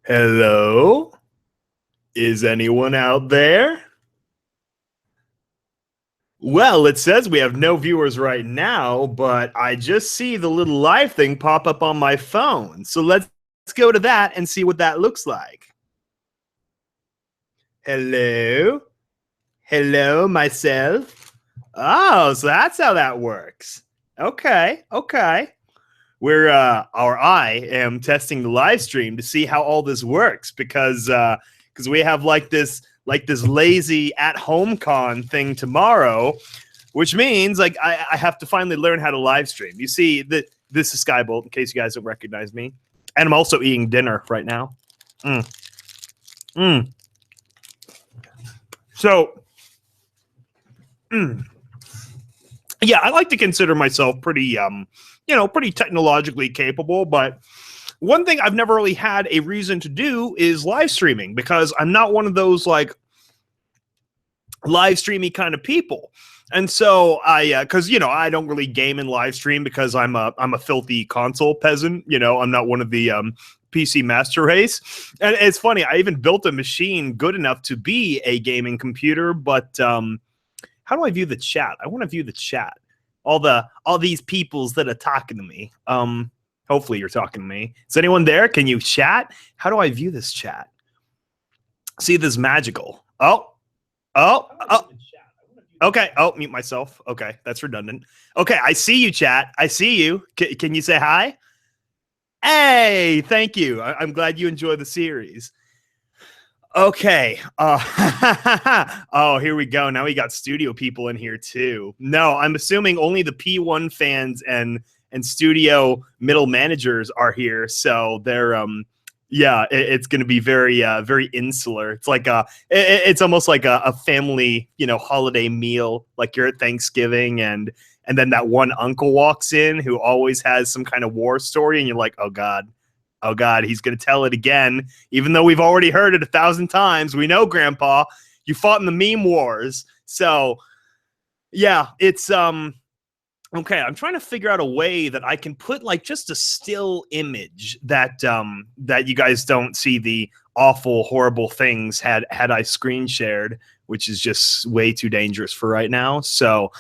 Hello? Is anyone out there? Well, it says we have no viewers right now, but I just see the little live thing pop up on my phone. So let's go to that and see what that looks like. Hello? Hello, myself? Oh, so that's how that works. Okay, okay. I am testing the live stream to see how all this works because we have like this lazy at HAHCon thing tomorrow, which means like I have to finally learn how to live stream. You see that this is SkyBolt, in case you guys don't recognize me, and I'm also eating dinner right now. So, yeah, I like to consider myself pretty pretty technologically capable, but one thing I've never really had a reason to do is live streaming because I'm not one of those like live streamy kind of people. And so because I don't really game in live stream because I'm a filthy console peasant. I'm not one of the PC master race. And it's funny, I even built a machine good enough to be a gaming computer, but how do I view the chat? I want to view the chat. All these peoples that are talking to me. Hopefully you're talking to me. Is anyone there? Can you chat? How do I view this chat? See this magical. Oh. Okay. Oh, mute myself. Okay, that's redundant. Okay, I see you, chat. I see you. Can you say hi? Hey, thank you. I'm glad you enjoy the series. Okay. Oh, here we go. Now we got studio people in here too. No, I'm assuming only the P1 fans and studio middle managers are here. So they're yeah, it's going to be very very insular. It's like it's almost like a family, holiday meal, like you're at Thanksgiving and then that one uncle walks in who always has some kind of war story and you're like, "Oh God. Oh God, he's going to tell it again, even though we've already heard it 1,000 times. We know, Grandpa, you fought in the meme wars." So, yeah, it's okay. I'm trying to figure out a way that I can put like just a still image that that you guys don't see the awful, horrible things had I screen shared, which is just way too dangerous for right now. So,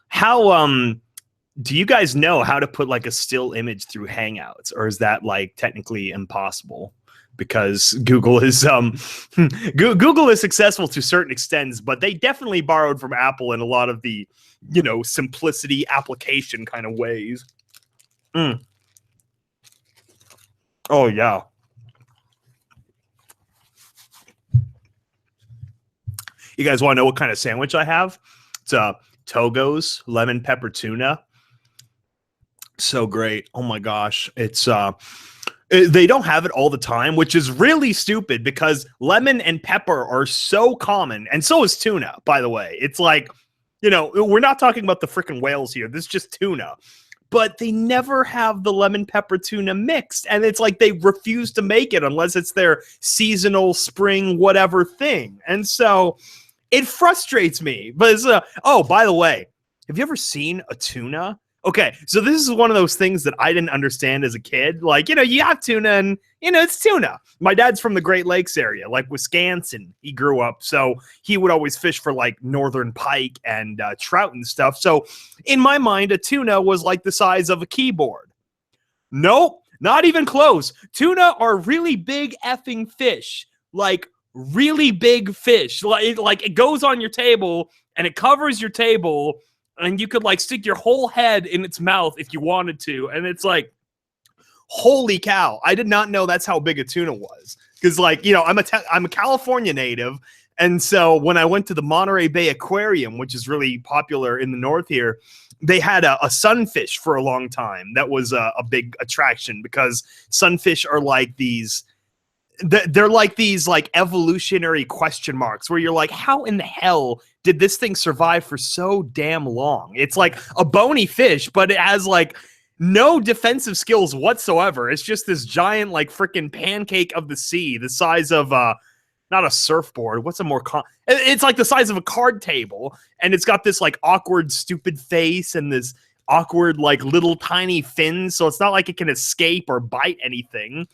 how do you guys know how to put like a still image through Hangouts, or is that like technically impossible? Because Google is Google is successful to certain extents, but they definitely borrowed from Apple in a lot of the simplicity application kind of ways. Oh yeah. You guys want to know what kind of sandwich I have? It's Togo's lemon pepper tuna. So great. Oh my gosh. It's they don't have it all the time, which is really stupid because lemon and pepper are so common, and so is tuna, by the way. It's like, we're not talking about the freaking whales here. This is just tuna. But they never have the lemon pepper tuna mixed, and it's like they refuse to make it unless it's their seasonal spring whatever thing. And so it frustrates me. But it's oh, by the way, have you ever seen a tuna? Okay, so this is one of those things that I didn't understand as a kid. Like, you have tuna and, it's tuna. My dad's from the Great Lakes area, like Wisconsin. He grew up, so he would always fish for, like, northern pike and trout and stuff. So, in my mind, a tuna was, like, the size of a keyboard. Nope, not even close. Tuna are really big effing fish. Like, really big fish. Like it goes on your table, and it covers your table, and you could like stick your whole head in its mouth if you wanted to. And it's like, holy cow. I did not know that's how big a tuna was. Because like, I'm a California native. And so when I went to the Monterey Bay Aquarium, which is really popular in the north here, they had a sunfish for a long time. That was a big attraction because sunfish are like these, they're like these like evolutionary question marks where you're like, how in the hell did this thing survive for so damn long? It's like a bony fish, but it has like no defensive skills whatsoever. It's just this giant like freaking pancake of the sea, the size of not a surfboard. What's a more it's like the size of a card table, and it's got this like awkward stupid face and this awkward like little tiny fins, so it's not like it can escape or bite anything.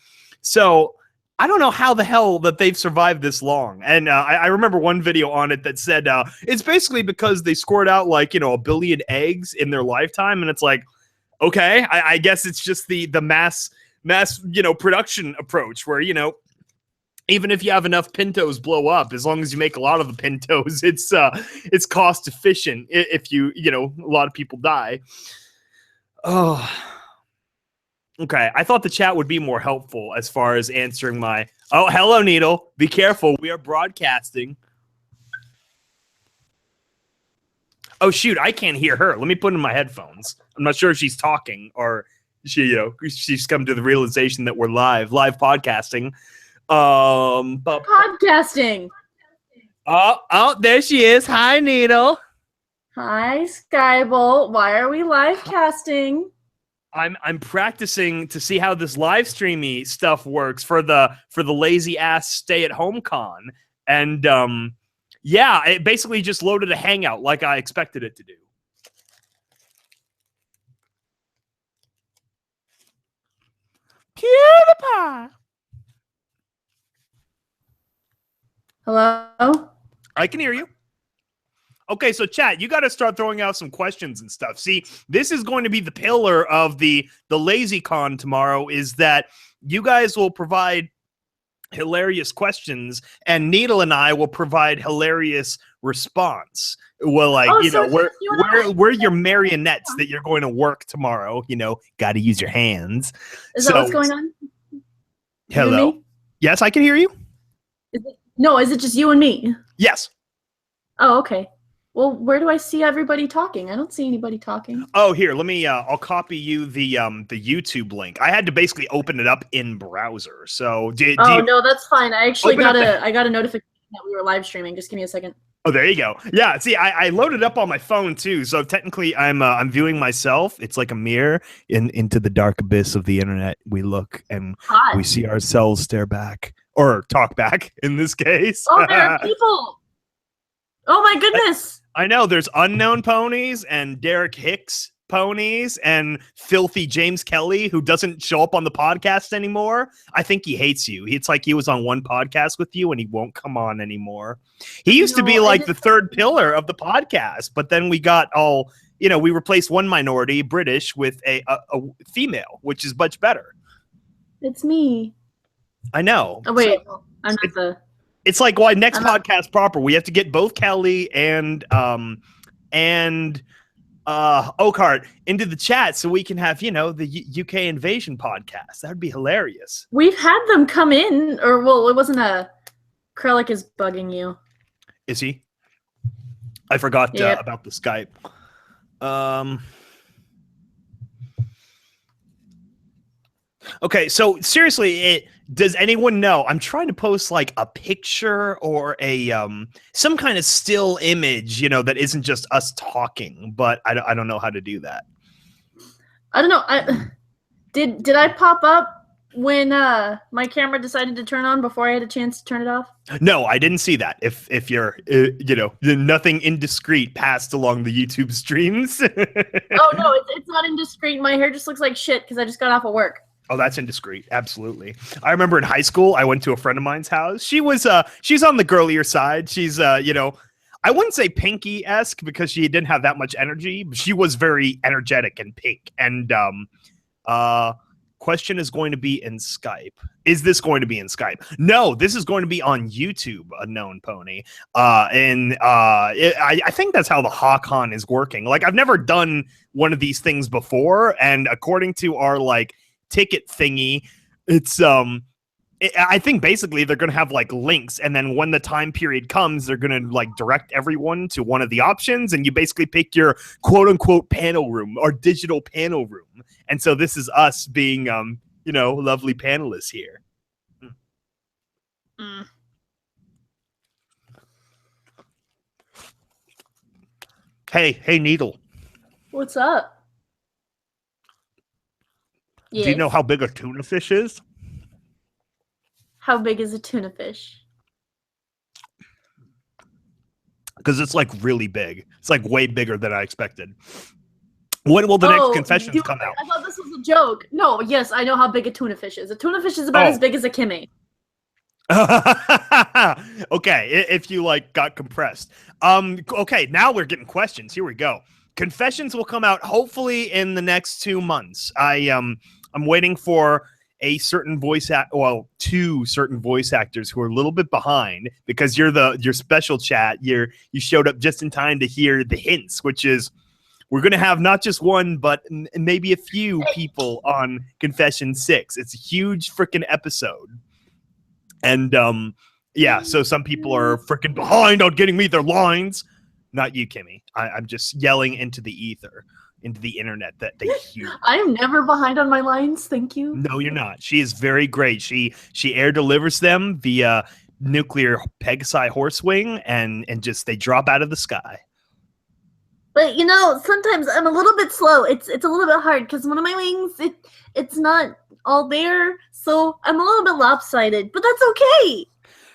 So I don't know how the hell that they've survived this long. And I remember one video on it that said it's basically because they scored out like, 1 billion eggs in their lifetime. And it's like, okay, I guess it's just the mass, production approach where, even if you have enough pintos blow up, as long as you make a lot of the pintos, it's cost efficient if a lot of people die. Oh, okay. I thought the chat would be more helpful as far as answering my... Oh, hello, Needle. Be careful. We are broadcasting. Oh, shoot. I can't hear her. Let me put in my headphones. I'm not sure if she's talking or she's come to the realization that we're live podcasting. Podcasting. Oh, there she is. Hi, Needle. Hi, SkyBolt. Why are we live casting? I'm practicing to see how this live streamy stuff works for the lazy ass stay at home con. And yeah, it basically just loaded a hangout like I expected it to do. PewDiePie. Hello? I can hear you. Okay, so chat, you got to start throwing out some questions and stuff. See, this is going to be the pillar of the LazyCon tomorrow, is that you guys will provide hilarious questions and Needle and I will provide hilarious response. Well, like, we're your marionettes that you're going to work tomorrow. Got to use your hands. Is that what's going on? Hello? Yes, I can hear you. Is it just you and me? Yes. Oh, okay. Well, where do I see everybody talking? I don't see anybody talking. Oh, here, let me, I'll copy you the YouTube link. I had to basically open it up in browser. So no, that's fine. I actually got a notification that we were live streaming. Just give me a second. Oh, there you go. Yeah, see, I loaded up on my phone too. So technically I'm viewing myself. It's like a mirror into the dark abyss of the internet. We look and we see ourselves stare back or talk back in this case. Oh, there are people. Oh my goodness. I know there's Unknown Ponies and Derek Hicks Ponies and Filthy James Kelly, who doesn't show up on the podcast anymore. I think he hates you. It's like he was on one podcast with you and he won't come on anymore. He used to be like the third pillar of the podcast, but then we got all, we replaced one minority, British, with a female, which is much better. It's me. I know. Oh, wait. I'm not the... It's like next podcast proper. We have to get both Kelly and Oakheart into the chat so we can have the UK Invasion podcast. That would be hilarious. We've had them come in, or it wasn't a Krellick is bugging you. Is he? I forgot about the Skype. Okay, so seriously, does anyone know? I'm trying to post like a picture or a some kind of still image, that isn't just us talking, but I don't know how to do that. I don't know. Did I pop up when my camera decided to turn on before I had a chance to turn it off? No, I didn't see that. If you're nothing indiscreet passed along the YouTube streams. Oh no, it's not indiscreet. My hair just looks like shit because I just got off of work. Oh, that's indiscreet. Absolutely. I remember in high school, I went to a friend of mine's house. She's on the girlier side. She's, I wouldn't say Pinky-esque because she didn't have that much energy, but she was very energetic and pink. And question is going to be in Skype. Is this going to be in Skype? No, this is going to be on YouTube, Unknown Pony. I think that's how the HAHCon is working. Like, I've never done one of these things before, and according to our, ticket thingy, it's I think basically they're gonna have links, and then when the time period comes, they're gonna direct everyone to one of the options, and you basically pick your quote unquote panel room or digital panel room. And so this is us being lovely panelists here. Hey Needle, what's up? Yes. Do you know how big a tuna fish is? How big is a tuna fish? Because it's really big. It's way bigger than I expected. When will the next confessions come out? I thought this was a joke. No, yes, I know how big a tuna fish is. A tuna fish is about as big as a Kimmy. Okay, if you like got compressed. Okay, now we're getting questions. Here we go. Confessions will come out hopefully in the next 2 months. I'm waiting for a certain two certain voice actors who are a little bit behind because your special chat. You showed up just in time to hear the hints, which is we're going to have not just one, but maybe a few people on Confession 6. It's a huge freaking episode. And yeah, so some people are freaking behind on getting me their lines. Not you, Kimmy. I'm just yelling into the ether, into the internet that they hear. I am never behind on my lines. Thank you. No, you're not. She is very great. She air delivers them via nuclear Pegasi horsewing, and just they drop out of the sky. But you know, sometimes I'm a little bit slow. It's a little bit hard because one of my wings it's not all there, so I'm a little bit lopsided. But that's okay.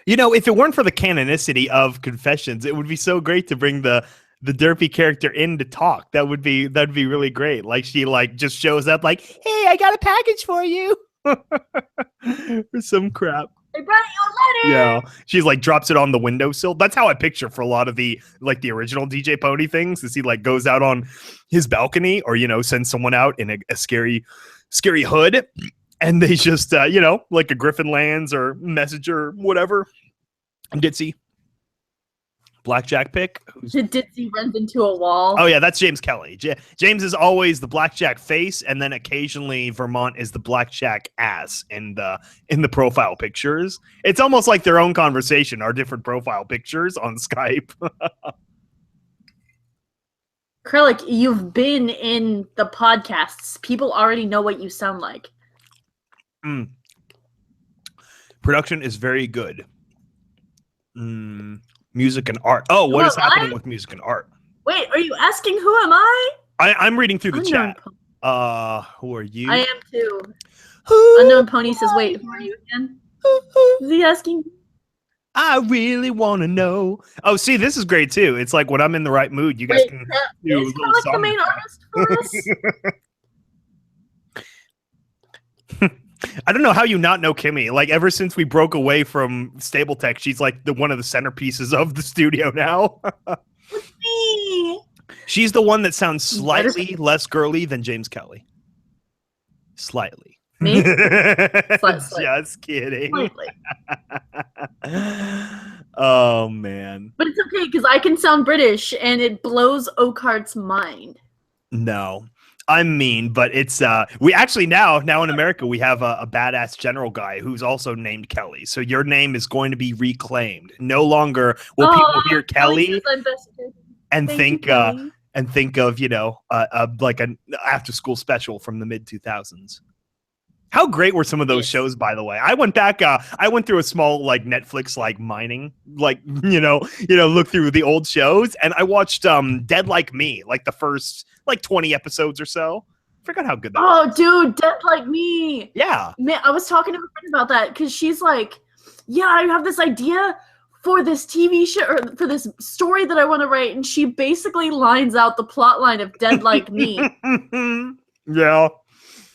You know, if it weren't for the canonicity of Confessions, it would be so great to bring the derpy character in to talk. That'd be really great. Like she just shows up like, hey, I got a package for you. Or some crap. I brought you a letter. Yeah, she's like drops it on the windowsill. That's how I picture for a lot of the original DJ Pony things. Is he goes out on his balcony or sends someone out in a scary hood, and they just like a Griffin lands or Messenger, whatever. Ditzy blackjack pick. Ditzy runs into a wall. Oh yeah, that's James Kelly. James is always the blackjack face, and then occasionally Vermont is the blackjack ass in the profile pictures. It's almost like their own conversation, our different profile pictures on Skype. Acrylic, you've been in the podcasts. People already know what you sound like. Production is very good. Music and art. Oh, what is happening with music and art? Wait, are you asking who am I? I'm reading through the chat. Who are you? I am too. Unknown Pony says, wait, who are you again? Is he asking? I really want to know. Oh, see, this is great too. It's like when I'm in the right mood, you guys can do a little song. The main artist for this? I don't know how you not know Kimmy. Like ever since we broke away from Stable Tech, she's like one of the centerpieces of the studio now. Me. She's the one that sounds slightly less girly than James Kelly. Slightly. Me? Just kidding. Slightly. Oh man. But it's okay because I can sound British and it blows Oakhart's mind. No. I'm mean, but it's we actually now in America we have a badass general guy who's also named Kelly. So your name is going to be reclaimed. No longer will people hear Kelly and think of like an after school special from the mid 2000s. How great were some of those shows, by the way? I went back. I went through a small Netflix mining, look through the old shows, and I watched Dead Like Me, the first 20 episodes or so. Forgot how good that was. Oh, dude, Dead Like Me. Yeah. Man, I was talking to a friend about that because she's like, yeah, I have this idea for this TV show or for this story that I want to write, and she basically lines out the plot line of Dead Like Me. Yeah.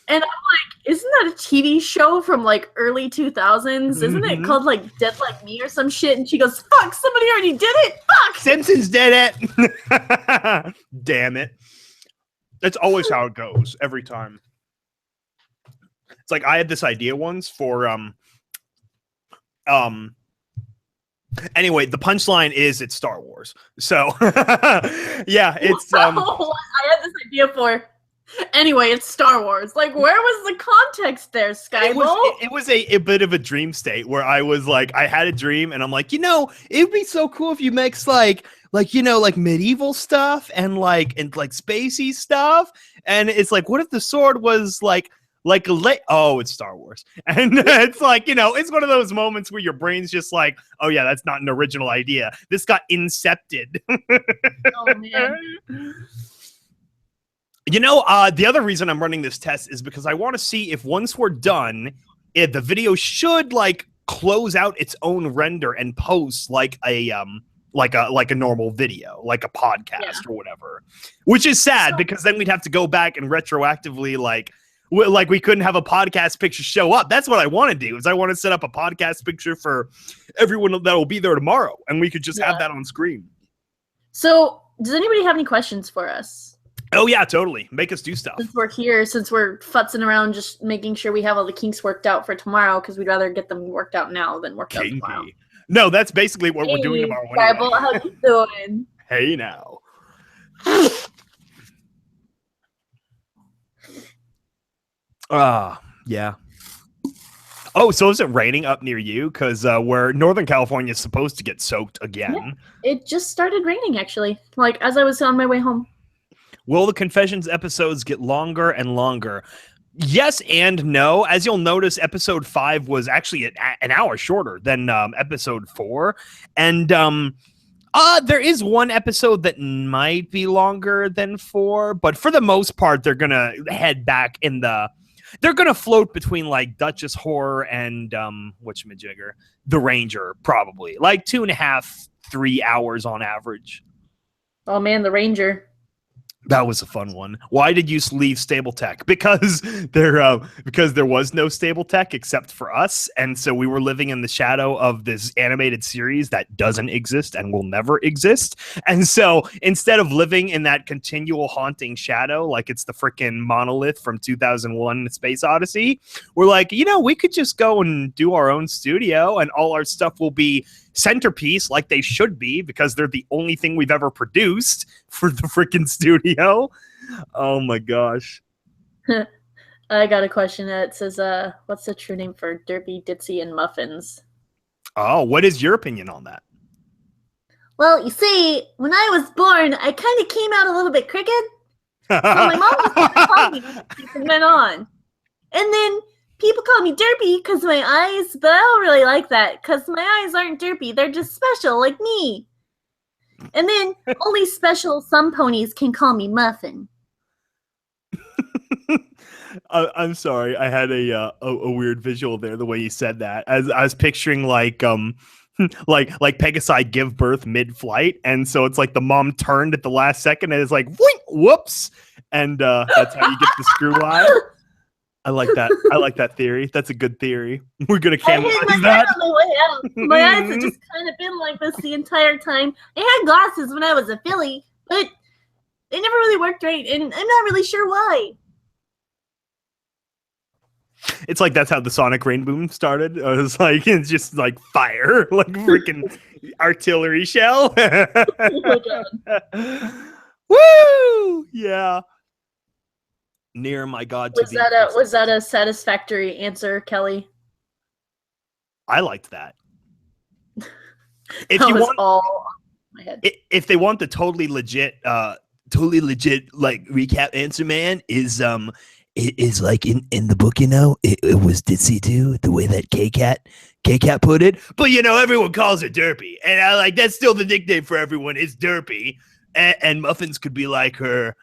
And I'm like, isn't that a TV show from early 2000s? Isn't it called Dead Like Me or some shit? And she goes, fuck, somebody already did it. Fuck. Simpsons did it. Damn it. That's always how it goes every time. It's like I had this idea once for anyway, the punchline is it's Star Wars. So yeah, it's I had this idea for anyway, it's Star Wars. Where was the context there, SkyBolt? It was a bit of a dream state where I was I had a dream and I'm like, it'd be so cool if you mix medieval stuff and spacey stuff. And it's what if the sword was it's Star Wars. And it's it's one of those moments where your brain's just oh yeah, that's not an original idea. This got incepted. Oh man. The other reason I'm running this test is because I want to see if once we're done, the video should close out its own render and post like a normal video, like a podcast or whatever. Which is sad because then we'd have to go back and retroactively like we couldn't have a podcast picture show up. That's what I want to do. Is I want to set up a podcast picture for everyone that will be there tomorrow, and we could just have that on screen. So, does anybody have any questions for us? Oh yeah, totally. Make us do stuff. Since we're here, since we're futzing around, just making sure we have all the kinks worked out for tomorrow, because we'd rather get them worked out now than worked out tomorrow. No, that's basically what we're doing tomorrow. SkyBolt, how you doing? Hey now. Yeah. Oh, so is it raining up near you? Because where Northern California is supposed to get soaked again. Yeah, it just started raining, actually. Like, as I was on my way home. Will the Confessions episodes get longer and longer? Yes and no. As you'll notice, episode 5 was actually an hour shorter than episode 4. And there is one episode that might be longer than 4. But for the most part, they're going to head back in the... They're going to float between, like, Duchess Horror and, whatchamajigger, The Ranger, probably. Like 2.5, 3 hours on average. Oh, man, The Ranger. That was a fun one. Why did you leave Stable Tech? Because there was no Stable Tech except for us, and so we were living in the shadow of this animated series that doesn't exist and will never exist. And so instead of living in that continual haunting shadow, like it's the freaking monolith from 2001: Space Odyssey, we're like, we could just go and do our own studio, and all our stuff will be centerpiece like they should be, because they're the only thing we've ever produced for the freaking studio. Oh my gosh. I got a question that says, what's the true name for Derpy, Ditzy, and Muffins? Oh, what is your opinion on that? Well, you see, when I was born, I kind of came out a little bit crooked. So my mom was calling me from then on. And then people call me Derpy because of my eyes, but I don't really like that because my eyes aren't derpy. They're just special, like me. And then only special some ponies can call me Muffin. I'm sorry. I had a weird visual there, the way you said that. As I was picturing like Pegasi give birth mid-flight, and so it's like the mom turned at the last second and it's like, whoops, and that's how you get the screw eye. I like that. I like that theory. That's a good theory. We're gonna canonize that. On the way out. My eyes have just kind of been like this the entire time. I had glasses when I was a filly, but they never really worked right, and I'm not really sure why. It's like that's how the Sonic Rain Boom started. It's like it's just like fire, like freaking artillery shell. Oh my God. Woo! Yeah. Near my God. Was that a satisfactory answer, Kelly? I liked that. If that you was want, all on my head. If they want the totally legit like recap answer, man, is like in the book, it was Ditzy too, the way that K-Cat put it. But everyone calls her Derpy, and I like that's still the nickname for everyone is Derpy, and Muffins could be like her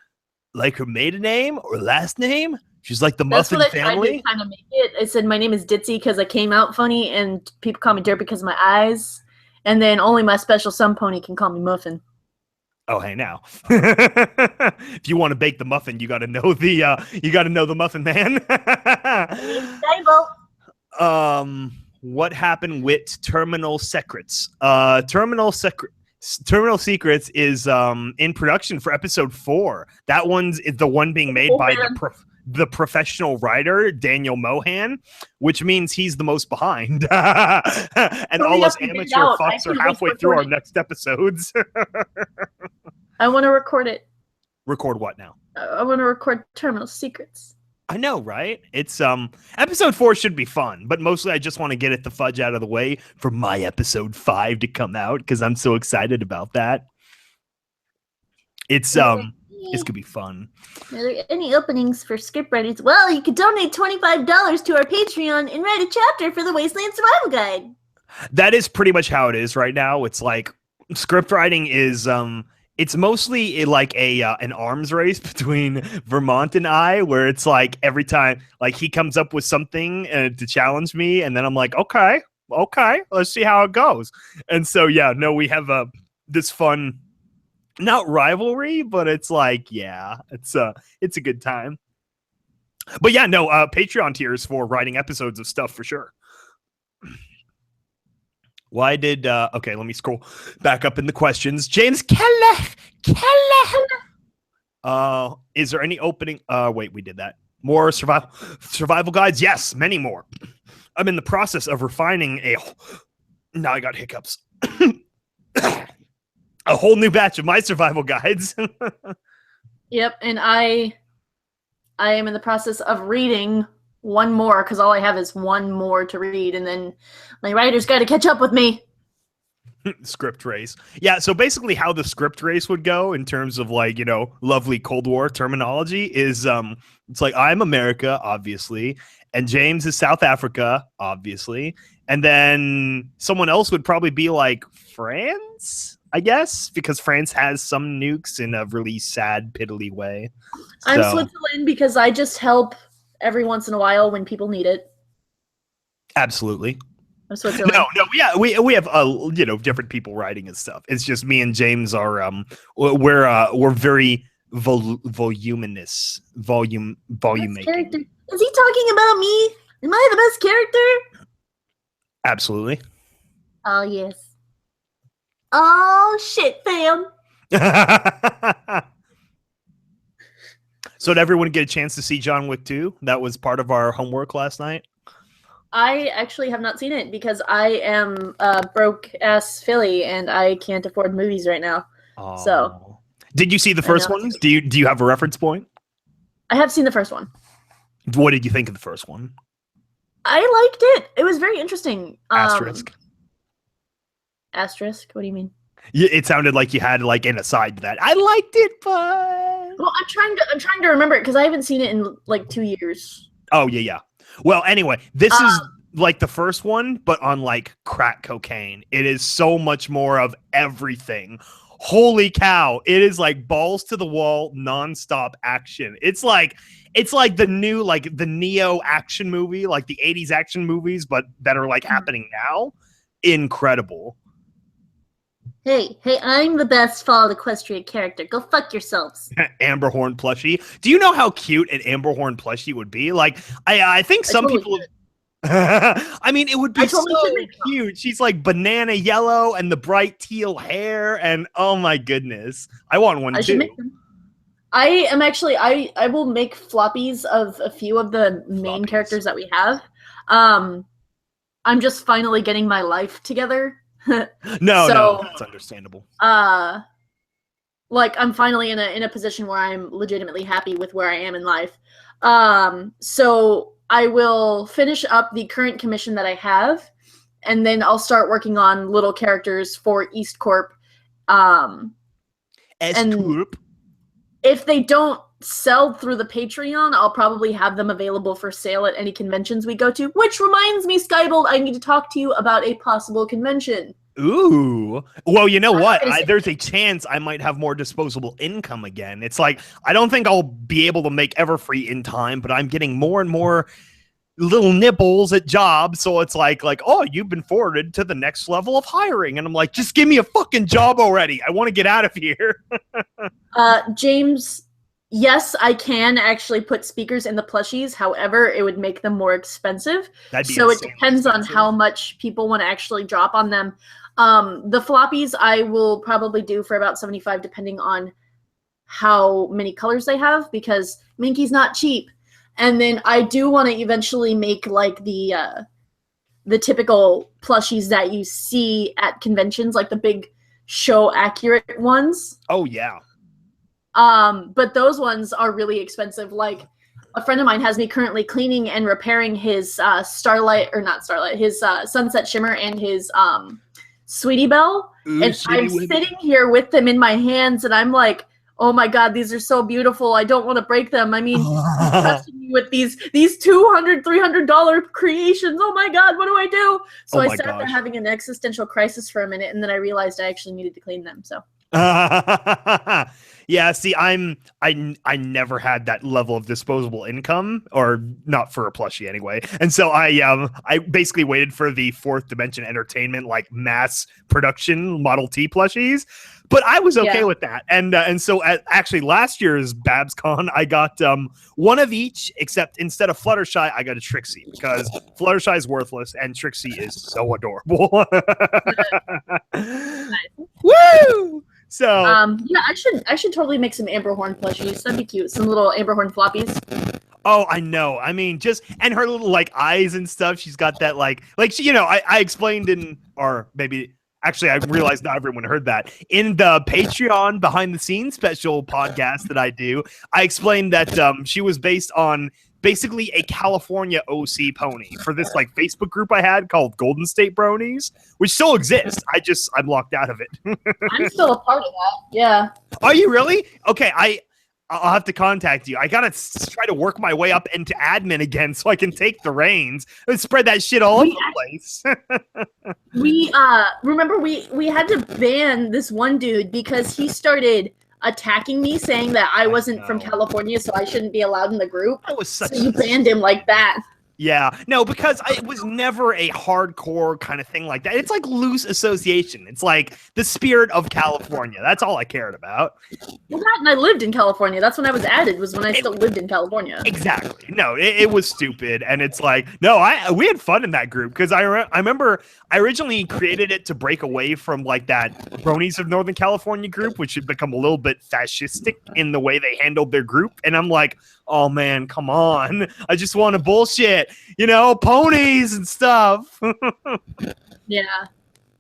maiden name or last name. She's like the Muffin family. That's what I tried to kind of make it. I said my name is Ditzy because I came out funny, and people call me Derpy because of my eyes, and then only my special sun pony can call me Muffin. Oh, hey now. If you want to bake the muffin, you got to know the Muffin Man. What happened with Terminal Secrets? Terminal Secrets is in production for episode 4. That one's the one being made by the professional writer Daniel Mohan, which means he's the most behind. And all us amateur fucks are halfway through our next episodes. I want to record it. Record what now? I want to record Terminal Secrets. I know, right? It's episode 4 should be fun, but mostly I just want to get it the fudge out of the way for my episode 5 to come out because I'm so excited about that. It's gonna be fun. Are there any openings for script writers? Well, you could donate $25 to our Patreon and write a chapter for the Wasteland Survival Guide. That is pretty much how it is right now. It's like script writing is it's mostly like an arms race between Vermont and I, where it's like every time like he comes up with something to challenge me, and then I'm like, okay, let's see how it goes. And so we have this fun, not rivalry, but it's like it's a good time. But yeah, no, Patreon tiers for writing episodes of stuff for sure. Why did okay, let me scroll back up in the questions. James Keller. Is there any opening? Wait, we did that. More survival guides? Yes, many more. I'm in the process of refining a. Now I got hiccups. A whole new batch of my survival guides. Yep, and I am in the process of reading one more because all I have is one more to read, and then my writer's got to catch up with me. Script race. Yeah, so basically how the script race would go in terms of like, you know, lovely Cold War terminology is it's like I'm America, obviously, and James is South Africa, obviously, and then someone else would probably be like France, I guess, because France has some nukes in a really sad, piddly way. I'm Switzerland because I just help every once in a while when people need it. Absolutely. I'm Switzerland. No, yeah, we have you know, different people writing and stuff. It's just me and James are we're very voluminous, volume making. Character. Is he talking about me? Am I the best character? Absolutely. Oh yes. Oh shit, fam. So did everyone get a chance to see John Wick 2? That was part of our homework last night. I actually have not seen it because I am broke ass Philly and I can't afford movies right now. Oh. So, did you see the first one? Do you have a reference point? I have seen the first one. What did you think of the first one? I liked it. It was very interesting. Asterisk. Asterisk? What do you mean? It sounded like you had like an aside to that. I liked it, but well, I'm trying to remember it because I haven't seen it in like 2 years. Oh yeah. Well, anyway, this is like the first one, but on like crack cocaine. It is so much more of everything. Holy cow! It is like balls to the wall, nonstop action. It's like the new like the Neo action movie, like the 80s action movies, but that are like happening now. Incredible. Hey, I'm the best Fall Equestria character. Go fuck yourselves. Amber Horn plushie. Do you know how cute an Amber Horn plushie would be? Like, I think some people... I mean, it would be so cute. She's like banana yellow and the bright teal hair, and oh my goodness. I want one too. I am actually... I will make floppies of a few of the main characters that we have. I'm just finally getting my life together. No, that's understandable. Like I'm finally in a position where I'm legitimately happy with where I am in life. So I will finish up the current commission that I have, and then I'll start working on little characters for East Corp. And if they don't sell through the Patreon, I'll probably have them available for sale at any conventions we go to. Which reminds me, SkyBolt, I need to talk to you about a possible convention. Ooh. Well, you know what? There's a chance I might have more disposable income again. It's like, I don't think I'll be able to make Everfree in time, but I'm getting more and more little nibbles at jobs. So it's like, oh, you've been forwarded to the next level of hiring. And I'm like, just give me a fucking job already. I want to get out of here. James, yes, I can actually put speakers in the plushies. However, it would make them more expensive. So it depends on how much people want to actually drop on them. The floppies I will probably do for about $75 depending on how many colors they have, because Minky's not cheap. And then I do want to eventually make like the typical plushies that you see at conventions, like the big show accurate ones. Oh yeah. But those ones are really expensive. Like a friend of mine has me currently cleaning and repairing his his Sunset Shimmer and his Sweetie Belle. Ooh, and I'm sitting here with them in my hands and I'm like, oh my God, these are so beautiful. I don't want to break them. I mean, trusting me with these $200, $300 creations. Oh my God, what do I do? So I sat there having an existential crisis for a minute, and then I realized I actually needed to clean them. So. Yeah, see, I never had that level of disposable income, or not for a plushie anyway. And so I basically waited for the Fourth Dimension Entertainment like mass production Model T plushies. But I was okay Yeah. with that. And so at actually last year's BabsCon, I got one of each, except instead of Fluttershy, I got a Trixie because Fluttershy is worthless and Trixie is so adorable. Woo! So yeah, I should totally make some Amberhorn plushies. That'd be cute. Some little Amberhorn floppies. oh, I know. I mean, just and her little like eyes and stuff. She's got that like she, you know, I explained in, or maybe actually I realized not everyone heard that in the Patreon behind the scenes special podcast that I do. I explained that she was based on basically a California OC pony for this like Facebook group I had called Golden State Bronies, which still exists. I'm locked out of it. I'm still a part of that. Yeah. Are you really? Okay, I'll have to contact you. I gotta try to work my way up into admin again so I can take the reins and spread that shit all over the place. We remember we had to ban this one dude because he started attacking me, saying that I wasn't from California, so I shouldn't be allowed in the group. That was such. So you banned him like that. Yeah, no, because it was never a hardcore kind of thing like that. It's like loose association. It's like the spirit of California. That's all I cared about. Well, that and I lived in California. That's when I was added, was when I still lived in California. Exactly. No, it was stupid. And it's like, no, we had fun in that group because I remember I originally created it to break away from like that Bronies of Northern California group, which had become a little bit fascistic in the way they handled their group. And I'm like, oh man, come on. I just want to bullshit, you know, ponies and stuff. Yeah.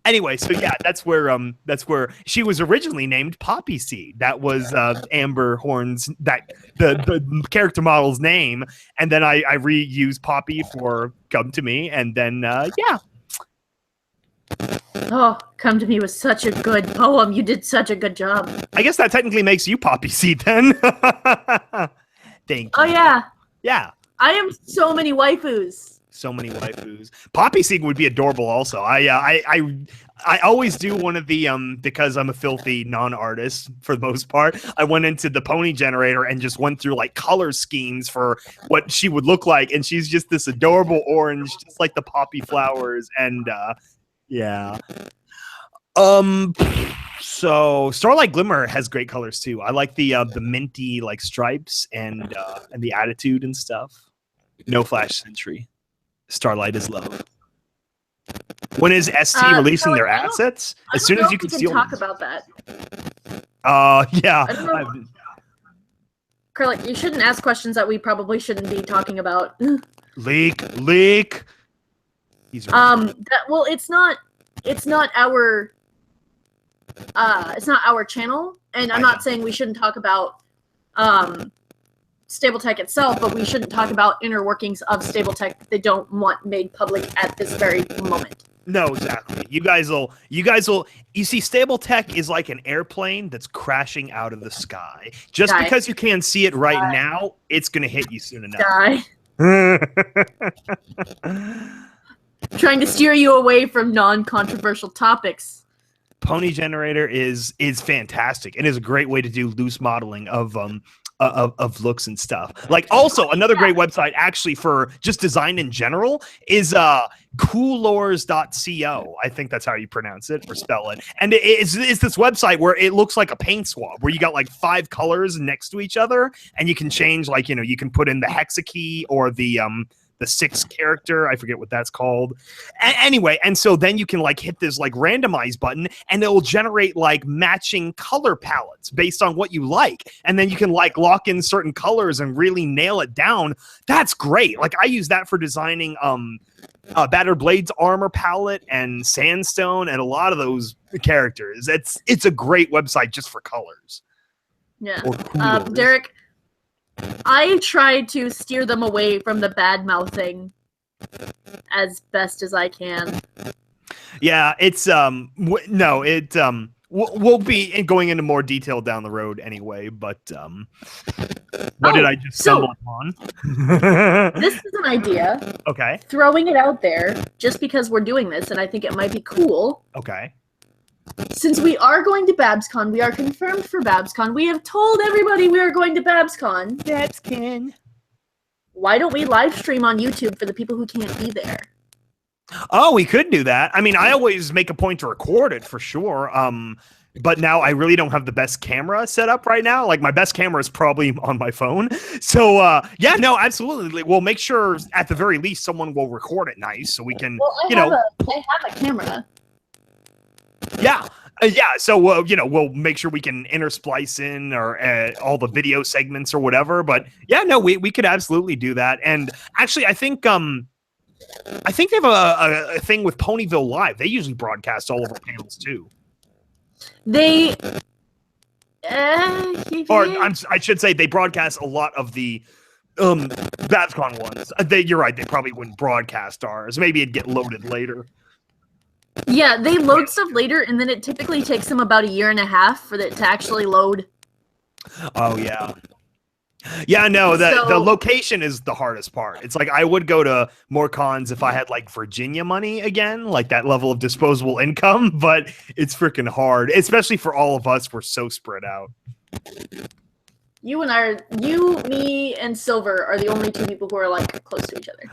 Anyway, so yeah, that's where she was originally named Poppy Seed. That was Amber Horn's the character model's name, and then I reused Poppy for Come to Me, and then yeah. Oh, Come to Me was such a good poem. You did such a good job. I guess that technically makes you Poppy Seed then. Thank you. Oh yeah. Yeah. I am so many waifus. So many waifus. Poppy Seed would be adorable also. I always do one of the because I'm a filthy non-artist for the most part. I went into the pony generator and just went through like color schemes for what she would look like, and she's just this adorable orange, just like the poppy flowers, and yeah. So Starlight Glimmer has great colors too. I like the minty like stripes and the attitude and stuff. No Flash Sentry. Starlight is love. When is ST releasing their assets? As soon as you can steal talk them. about that. Yeah. I don't know. Acrylic, you shouldn't ask questions that we probably shouldn't be talking about. Leak. Well, it's not our channel, and I'm not saying we shouldn't talk about StableTech itself, but we shouldn't talk about inner workings of StableTech that they don't want made public at this very moment. No, exactly. You see, StableTech is like an airplane that's crashing out of the sky. Just because you can't see it right now, it's gonna hit you soon enough. Trying to steer you away from non-controversial topics. Pony Generator is fantastic and is a great way to do loose modeling of looks and stuff. Like also another great website actually for just design in general is coolors.co. I think that's how you pronounce it or spell it. And it's this website where it looks like a paint swab where you got like 5 colors next to each other and you can change, like, you know, you can put in the hexa key or the 6 character, I forget what that's called. Anyway, and so then you can like hit this like randomize button and it will generate like matching color palettes based on what you like. And then you can like lock in certain colors and really nail it down. That's great. Like I use that for designing Battered Blade's armor palette and Sandstone and a lot of those characters. It's a great website just for colors. Yeah. Derek, I try to steer them away from the bad mouthing as best as I can. Yeah, it's we'll be going into more detail down the road anyway, but what did I just stumble upon? This is an idea. Okay. Throwing it out there just because we're doing this and I think it might be cool. Okay. Since we are going to BabsCon, we are confirmed for BabsCon. We have told everybody we are going to BabsCon. BabsCon. Why don't we live stream on YouTube for the people who can't be there? Oh, we could do that. I mean, I always make a point to record it for sure. but now I really don't have the best camera set up right now. Like my best camera is probably on my phone. So yeah, no, absolutely. We'll make sure at the very least someone will record it nice so we can, Well, I have a camera. Yeah. Yeah, so we'll make sure we can intersplice in or all the video segments or whatever. But yeah, no, we could absolutely do that. And actually, I think they have a thing with Ponyville Live. They usually broadcast all of our panels too. They, or I should say they broadcast a lot of the HAHCon ones. You're right. They probably wouldn't broadcast ours. Maybe it'd get loaded later. Yeah, they load stuff later, and then it typically takes them about 1.5 years for it to actually load. Oh, yeah. Yeah, no, the location is the hardest part. It's like I would go to more cons if I had like Virginia money again, like that level of disposable income, but it's freaking hard, especially for all of us. We're so spread out. You, me, and Silver are the only 2 people who are like close to each other.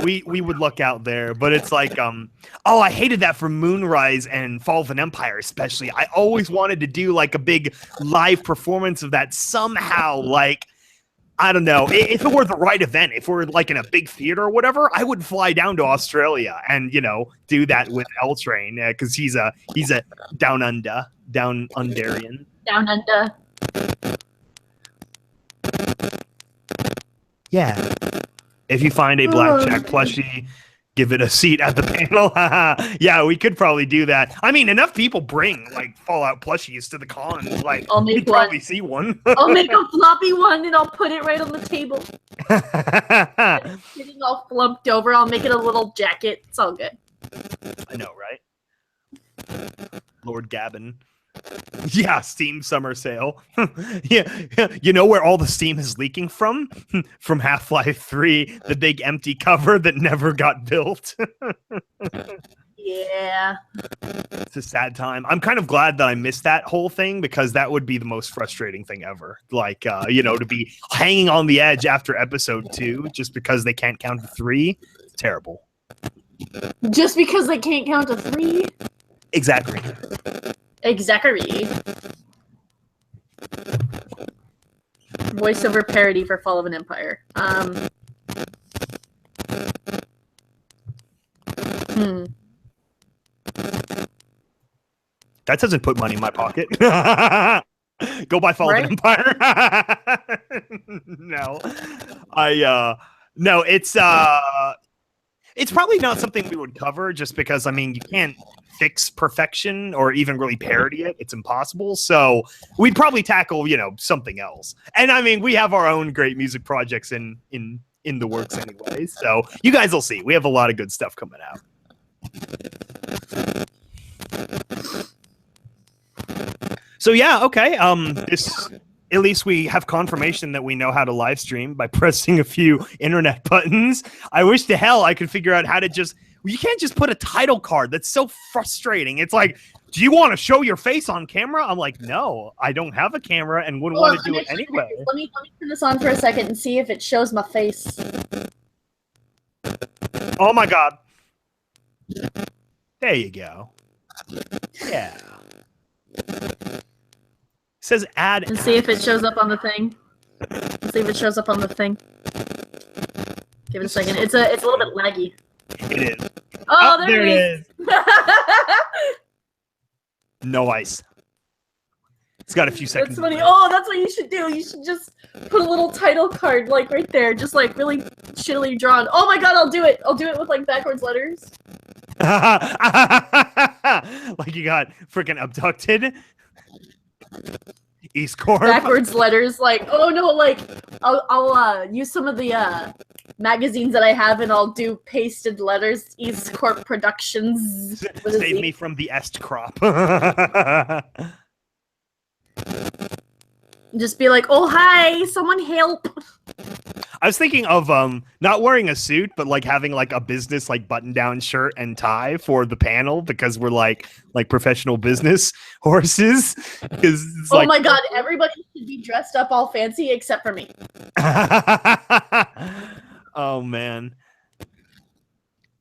We would look out there, but it's like, I hated that for Moonrise and Fall of an Empire, especially. I always wanted to do like a big live performance of that somehow, like, I don't know, if it were the right event, if we're like in a big theater or whatever, I would fly down to Australia and, do that with L Train, because he's a down underian. Down under. Yeah. If you find a blackjack plushie, give it a seat at the panel. Yeah, we could probably do that. I mean, enough people bring like Fallout plushies to the con. Like, you'd probably see one. I'll make a floppy one and I'll put it right on the table. Getting all flumped over. I'll make it a little jacket. It's all good. I know, right? Lord Gabbin. Yeah, Steam summer sale. Yeah, you know where all the Steam is leaking from? From Half-Life 3, the big empty cover that never got built. Yeah. It's a sad time. I'm kind of glad that I missed that whole thing because that would be the most frustrating thing ever. Like, to be hanging on the edge after episode 2 just because they can't count to 3. It's terrible. Just because they can't count to 3? Exactly. Voiceover parody for Fall of an Empire. That doesn't put money in my pocket. Go buy Fall of an Empire. No. No, it's probably not something we would cover just because, I mean, you can't fix perfection or even really parody it. It's impossible. So we'd probably tackle, something else. And I mean, we have our own great music projects in the works anyway. So you guys will see. We have a lot of good stuff coming out. So yeah, okay. At least we have confirmation that we know how to live stream by pressing a few internet buttons. I wish to hell I could figure out how to you can't just put a title card. That's so frustrating. It's like, do you want to show your face on camera? I'm like, no, I don't have a camera and wouldn't want to do it anyway. Let me turn this on for a second and see if it shows my face. Oh my God. There you go. Yeah. It says add. And see if it shows up on the thing. See if it shows up on the thing. Give it a second. It's a little bit laggy. It is. Oh, there it is. No ice. It's got a few seconds. That's funny. Oh, that's what you should do. You should just put a little title card like right there, just like really shittily drawn. Oh my God, I'll do it. I'll do it with like backwards letters. Like you got freaking abducted. East Corp. Backwards letters, like, oh no, like I'll use some of the magazines that I have and I'll do pasted letters. East Corp Productions. Save me from the Est crop. Just be like, oh hi, someone help. I was thinking of not wearing a suit, but like having like a business like button-down shirt and tie for the panel because we're like professional business horses. Oh my God, everybody should be dressed up all fancy except for me. Oh man.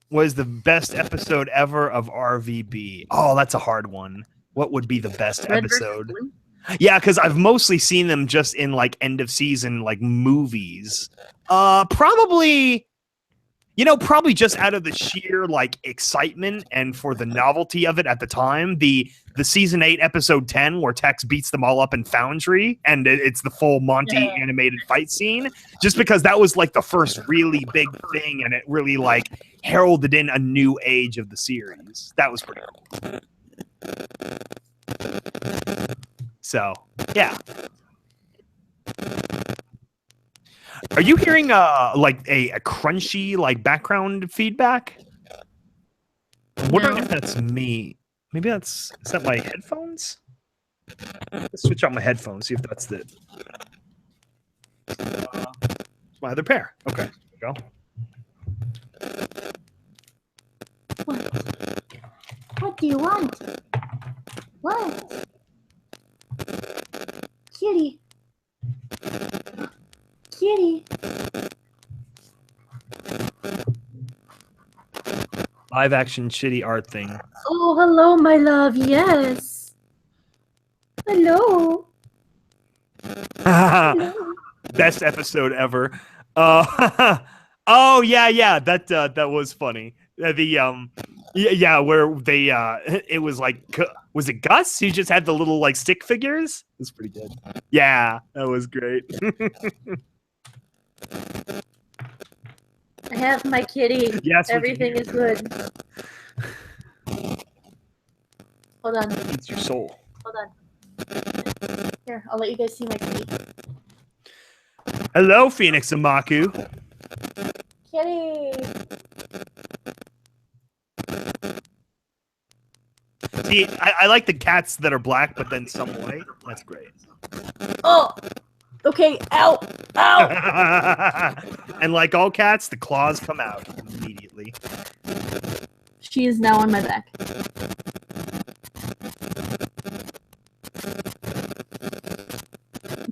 Was the best episode ever of RVB? Oh, that's a hard one. What would be the best Red versus episode? blue? Yeah, because I've mostly seen them just in like end of season like movies. Probably, probably just out of the sheer like excitement and for the novelty of it at the time. The season 8 episode 10 where Tex beats them all up in Foundry and it's the full Monty animated fight scene. Just because that was like the first really big thing and it really like heralded in a new age of the series. That was pretty cool. So, yeah. Are you hearing like a crunchy like background feedback? I'm wondering if that's me. Maybe is that my headphones? Let's switch out my headphones, see if that's the my other pair. Okay, there we go. What do you want? What? Kitty. Kitty. Live action shitty art thing. Oh, hello, my love. Yes. Hello. Hello. Best episode ever. Oh yeah. That was funny. Where they it was like, was it Gus who just had the little like stick figures? It was pretty good. Yeah, that was great. I have my kitty. Yes, everything is good. Hold on. It's your soul. Hold on. Here, I'll let you guys see my kitty. Hello, Phoenix and Maku. Kitty. See, I like the cats that are black, but then some white. That's great. Oh, okay. Ow, ow. And like all cats, the claws come out immediately. She is now on my back.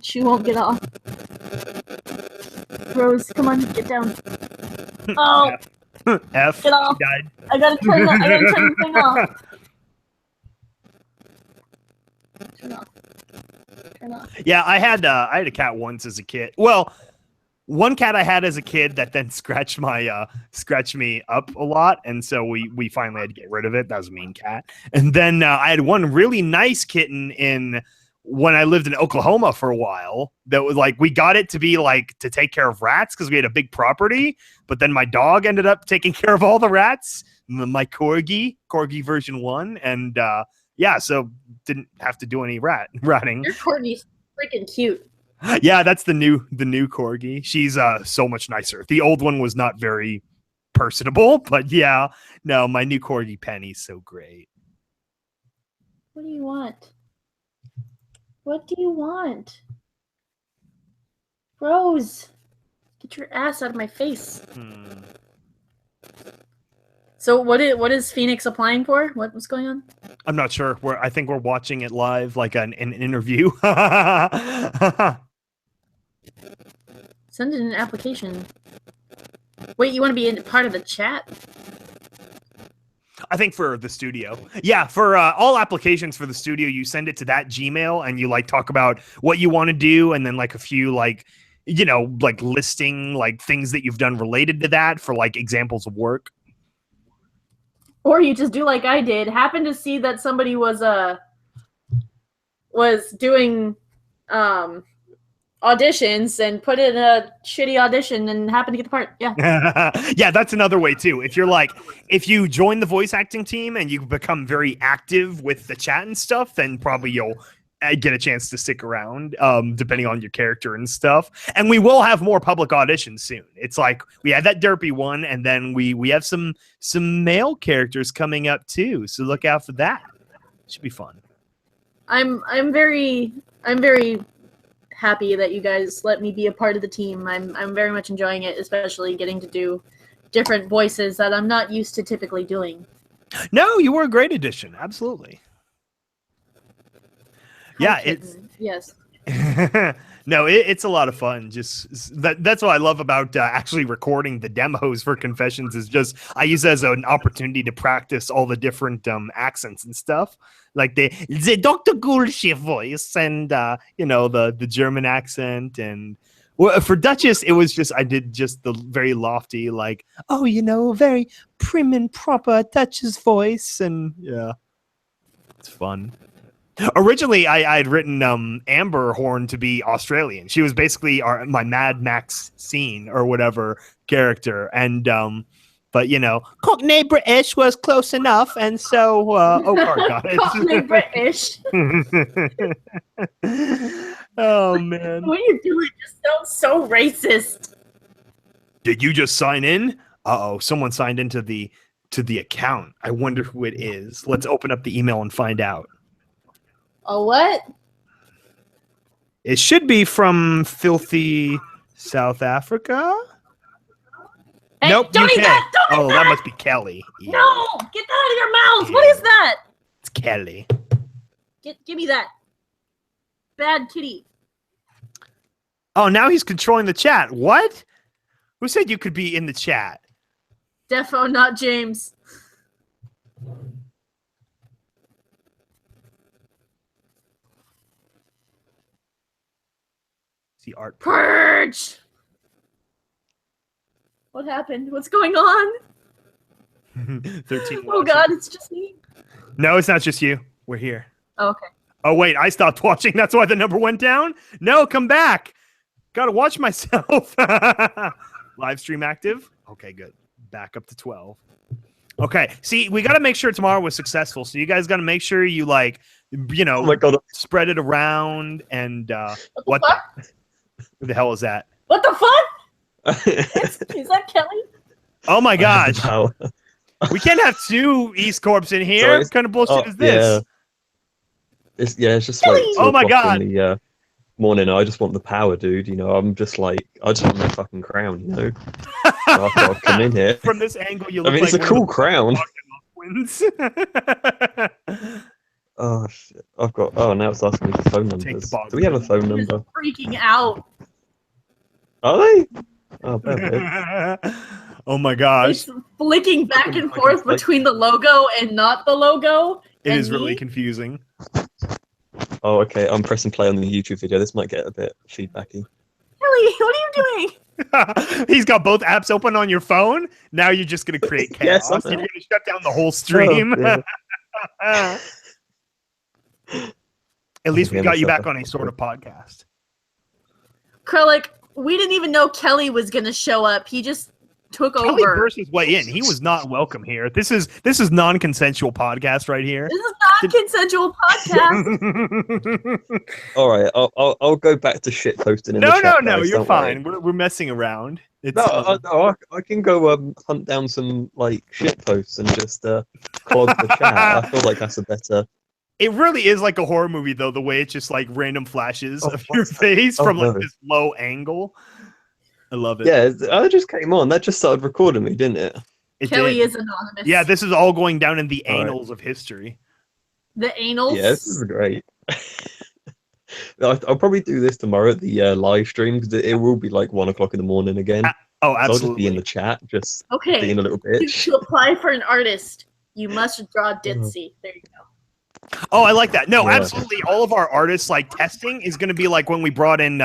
She won't get off. Rose, come on, get down. Oh, F. Get off. She died. I gotta turn the thing off. Turn off. Turn off. Yeah, I had a cat once as a kid. Well, one cat I had as a kid that then scratched me up a lot, and so we finally had to get rid of it. That was a mean cat. And then I had one really nice kitten when I lived in Oklahoma for a while. That was like, we got it to be like to take care of rats because we had a big property, but then my dog ended up taking care of all the rats. My corgi version 1, and yeah, so didn't have to do any ratting. Your corgi's freaking cute. Yeah, that's the new corgi. She's so much nicer. The old one was not very personable, but yeah, no, my new corgi Penny's so great. What do you want? What do you want? Rose, get your ass out of my face. So what is Phoenix applying for? What's going on? I'm not sure. I think we're watching it live, like an interview. Send in an application. Wait, you want to be part of the chat? I think for the studio. Yeah, for all applications for the studio, you send it to that Gmail and you like talk about what you want to do and then like a few like, like listing like things that you've done related to that for like examples of work. Or you just do like I did. Happened to see that somebody was doing auditions and put in a shitty audition and happened to get the part. Yeah. Yeah, that's another way too. If you join the voice acting team and you become very active with the chat and stuff, then probably you'll get a chance to stick around, depending on your character and stuff. And we will have more public auditions soon. It's like we had that derpy one, and then we have some male characters coming up too. So look out for that. Should be fun. I'm very happy that you guys let me be a part of the team. I'm very much enjoying it, especially getting to do different voices that I'm not used to typically doing. No, you were a great addition. Absolutely. Yeah, Yes. No, it's a lot of fun. That's what I love about actually recording the demos for Confessions is just I use it as an opportunity to practice all the different accents and stuff, like the Dr. Gulsche voice and the German accent. And for Duchess, it was just I did just the very lofty, like, very prim and proper Duchess voice, and yeah, it's fun. Originally, I had written Amber Horn to be Australian. She was basically my Mad Max scene or whatever character, and but Cockney British was close enough, and so Oakar got it. Cockney British. Oh man, What you doing just sounds so racist. Did you just sign in? Someone signed into the account. I wonder who it is. Let's open up the email and find out. Oh, what? It should be from filthy South Africa. Hey, nope. Don't eat that! Don't eat that that! must be Kelly. Yeah. No! Get that out of your mouth! Yeah. What is that? It's Kelly. Give me that. Bad kitty. Oh, now he's controlling the chat. What? Who said you could be in the chat? Defo, not James. The art Purge! What happened? What's going on? 13. Oh god, it's just me. No, it's not just you. We're here. Oh, okay. Oh wait, I stopped watching. That's why the number went down. No, come back. Gotta watch myself. Live stream active. Okay, good. Back up to 12. Okay. See, we gotta make sure tomorrow was successful. So you guys gotta make sure you Oh my God. spread it around and What the fuck? Who the hell is that? What the fuck? Is that Kelly? Oh my gosh. Wow. We can't have two East Corps in here. Sorry. What kind of bullshit is this? Yeah. It's just like Oh my 2 o'clock God. in the morning. I just want the power, dude. I'm just like, I just want my fucking crown, So I've come in here. From this angle, you I look mean, like it's a one cool of the crown. twins. Oh shit! Oh, now it's asking me for phone Take the numbers. box. Do we have a phone He is number? freaking out. Are they? Oh, perfect. Oh my gosh. It's flicking back and Fucking forth flick. between the logo and not the logo. It and is really me. confusing. Oh, okay. I'm pressing play on the YouTube video. This might get a bit feedbacky. Kelly, what are you doing? He's got both apps open on your phone. Now you're just going to create chaos. Yes, You're going to shut down the whole stream. Oh, At least we Okay, got you myself back on a sort of podcast. Krellick, we didn't even know Kelly was gonna show up. He just took Kelly over. burst his way in. He was not welcome here. This is non-consensual podcast right here. This is not a consensual podcast. All right. I'll go back to shit posting in the No, chat. no, guys, you're don't fine. worry. We're messing around. It's No, I can go hunt down some shit posts and just clog the chat. I feel like that's a better. It really is like a horror movie, though, the way it's just like random flashes Oh, of your what's that? face Oh, from like no. this low angle. I love it. Yeah, I just came on. That just started recording me, didn't it? It Kelly did. is anonymous. Yeah, this is all going down in the All right. annals of history. The anals. Yeah, this is great. I'll probably do this tomorrow at the live stream because it will be like 1 o'clock in the morning again. Oh, So I'll just absolutely. be in the chat, just Okay. being a little To, bitch. to apply for an artist, you must draw Ditzy. There you go. Oh, I like that. No, Yeah. absolutely. All of our artists like testing is going to be like when we brought in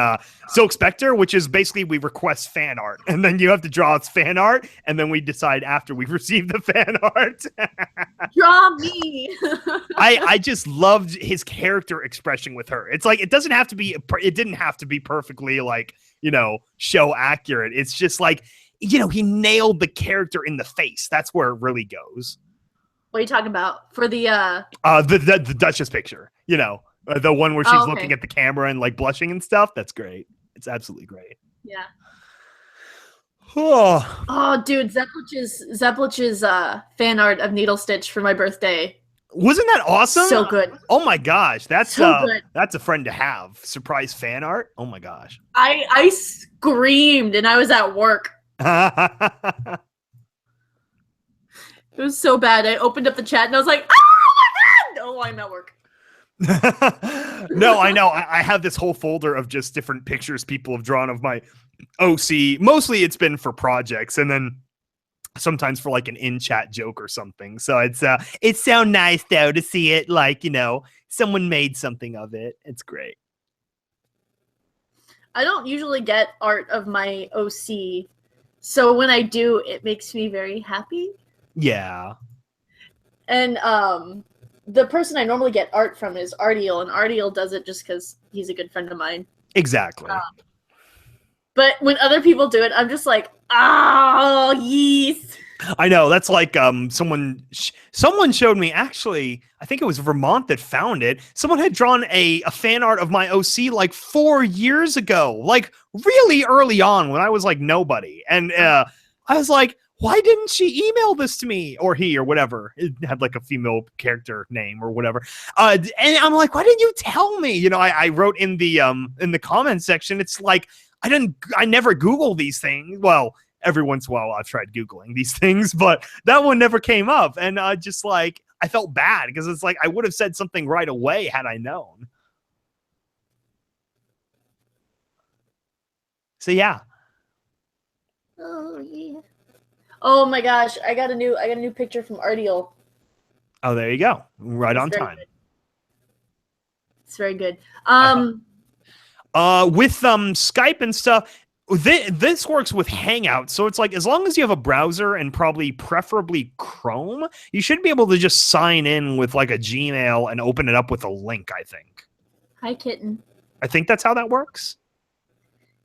Silk Spectre, which is basically we request fan art, and then you have to draw its fan art, and then we decide after we've received the fan art. Draw me. I just loved his character expression with her. It's like it didn't have to be perfectly like show accurate. It's just like he nailed the character in the face. That's where it really goes. What are you talking about? For the The Duchess picture, the one where she's Oh, okay. looking at the camera and like blushing and stuff. That's great. It's absolutely great. yeah. Oh, Oh, dude, Zeplich's fan art of Needle Stitch for my birthday. wasn't that awesome? So good. Oh my gosh, that's So good. that's a friend to have. Surprise fan art. Oh my gosh. I screamed and I was at work. It was so bad. I opened up the chat and I was like, "Oh my god!" Oh, I'm at work. No, I know. I have this whole folder of just different pictures people have drawn of my OC. Mostly it's been for projects, and then sometimes for like an in-chat joke or something. So it's so nice though to see it, like, someone made something of it. It's great. I don't usually get art of my OC, so when I do, it makes me very happy. Yeah. And the person I normally get art from is Artiel, and Artiel does it just because he's a good friend of mine. Exactly. But when other people do it, I'm just like, oh, yes. I know. That's like someone showed me, actually, I think it was Vermont that found it. Someone had drawn a fan art of my OC like 4 years ago, like really early on when I was like nobody. And I was like, why didn't she email this to me? Or he, or whatever. It had like a female character name or whatever. And I'm like, why didn't you tell me? I wrote in the comment section, it's like, I never Google these things. Well, every once in a while I've tried Googling these things, but that one never came up. And just like, I felt bad because it's like, I would have said something right away had I known. So yeah. Oh yeah. Oh my gosh, I got a new picture from Artiel. Oh, there you go. Right on time. Good. It's very good. With Skype and stuff, this works with Hangouts, so it's like as long as you have a browser and preferably Chrome, you should be able to just sign in with like a Gmail and open it up with a link, I think. Hi, kitten. I think that's how that works.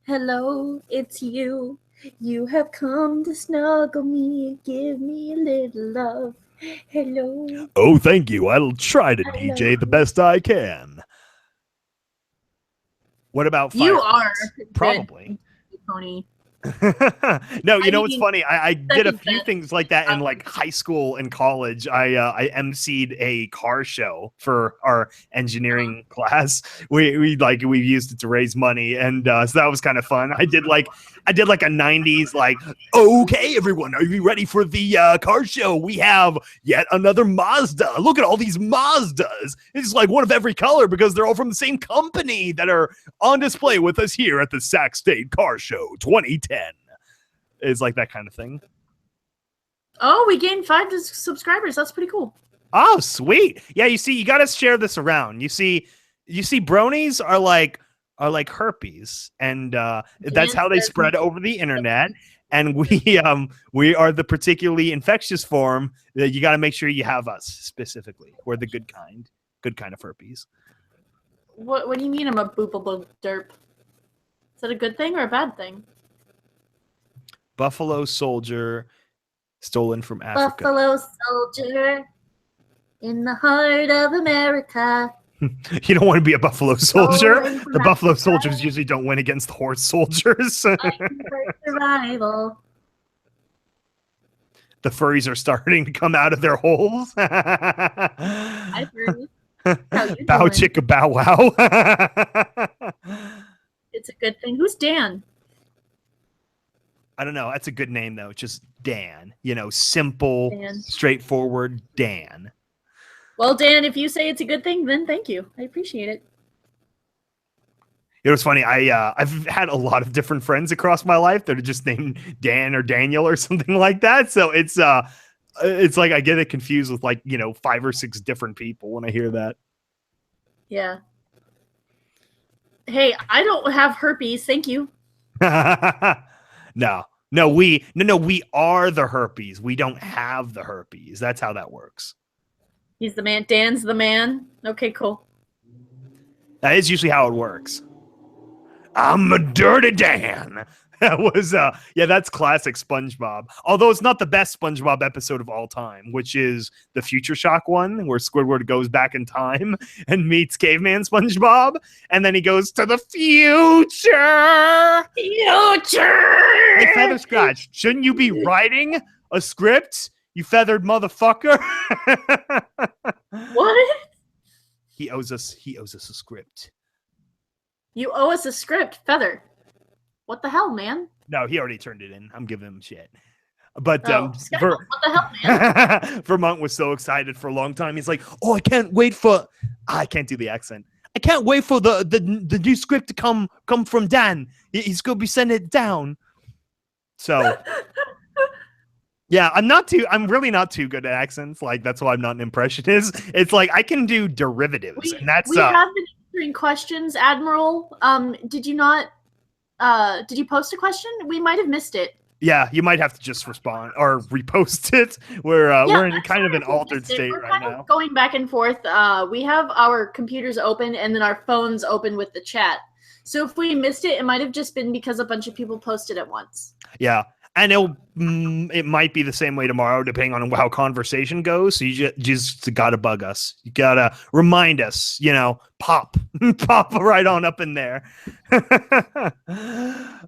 Hello, it's you. You have come to snuggle me and give me a little love. Hello. Oh, thank you. I'll try to DJ the best I can. What about Firefox? You are probably Tony. No, you know what's funny? I did a few things like that in like high school and college. I emceed a car show for our engineering class. We used it to raise money, and so that was kind of fun. I did like a 90s like, okay, everyone, are you ready for the car show? We have yet another Mazda. Look at all these Mazdas. It's like one of every color because they're all from the same company that are on display with us here at the Sac State Car Show 2010. Is like that kind of thing. Oh, we gained 5 subscribers. That's pretty cool. Oh, sweet. Yeah, you see, you got to share this around. You see, bronies are like herpes, and that's how they spread over the internet. And we are the particularly infectious form that you got to make sure you have us specifically. We're the good kind of herpes. What do you mean I'm a boopable derp? Is that a good thing or a bad thing? Buffalo soldier stolen from Africa. Buffalo soldier in the heart of America. You don't want to be a buffalo soldier. The buffalo soldiers usually don't win against the horse soldiers. Survival. The furries are starting to come out of their holes. Hi, furries. Bow chicka bow wow. It's a good thing. Who's Dan? I don't know. That's a good name though. Just Dan. Simple, Dan. Straightforward Dan. Well, Dan, if you say it's a good thing, then thank you. I appreciate it. It was funny. I've had a lot of different friends across my life that are just named Dan or Daniel or something like that. So it's like I get it confused with like 5 or 6 different people when I hear that. Yeah. Hey, I don't have herpes. Thank you. No, we are the herpes. We don't have the herpes. That's how that works. He's the man. Dan's the man. Okay, cool. That is usually how it works. I'm a dirty Dan. That was that's classic SpongeBob. Although it's not the best SpongeBob episode of all time, which is the Future Shock one, where Squidward goes back in time and meets Caveman SpongeBob, and then he goes to the future. Hey, Feather Scratch, shouldn't you be writing a script, you feathered motherfucker? What? He owes us a script. You owe us a script, Feather. What the hell, man? No, he already turned it in. I'm giving him shit. But SkyBolt, what the hell, man? Vermont was so excited for a long time. He's like, "Oh, I can't wait for." I can't do the accent. I can't wait for the new script to come from Dan. He's gonna be sending it down. So, yeah, I'm really not too good at accents. Like that's why I'm not an impressionist. It's like I can do derivatives, and that's. We have been answering questions, Admiral. Did you not? Did you post a question? We might have missed it. Yeah, you might have to just respond or repost it. We're in kind of an altered state right now. Going back and forth. We have our computers open and then our phones open with the chat. So if we missed it, it might have just been because a bunch of people posted at once. Yeah, and it might be the same way tomorrow, depending on how conversation goes. So you just gotta bug us. You gotta remind us. Pop right on up in there.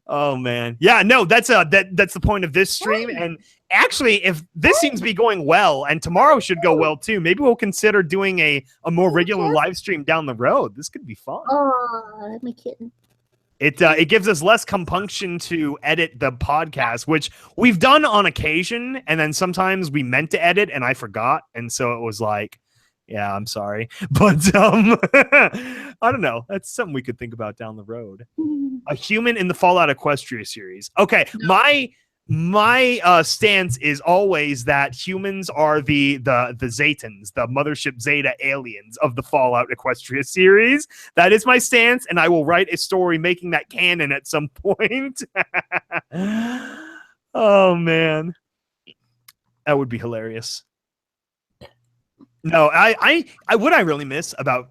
Oh man, yeah, no, that's the point of this stream. And actually, if this seems to be going well, and tomorrow should go well too, maybe we'll consider doing a more regular live stream down the road. This could be fun. Oh, my kitten. It gives us less compunction to edit the podcast, which we've done on occasion, and then sometimes we meant to edit and I forgot, and so it was like, yeah, I'm sorry, but I don't know. That's something we could think about down the road. A human in the Fallout Equestria series. Okay, no. My stance is always that humans are the Zetans, the Mothership Zeta aliens of the Fallout Equestria series. That is my stance, and I will write a story making that canon at some point. Oh man, that would be hilarious. No, I what I really miss about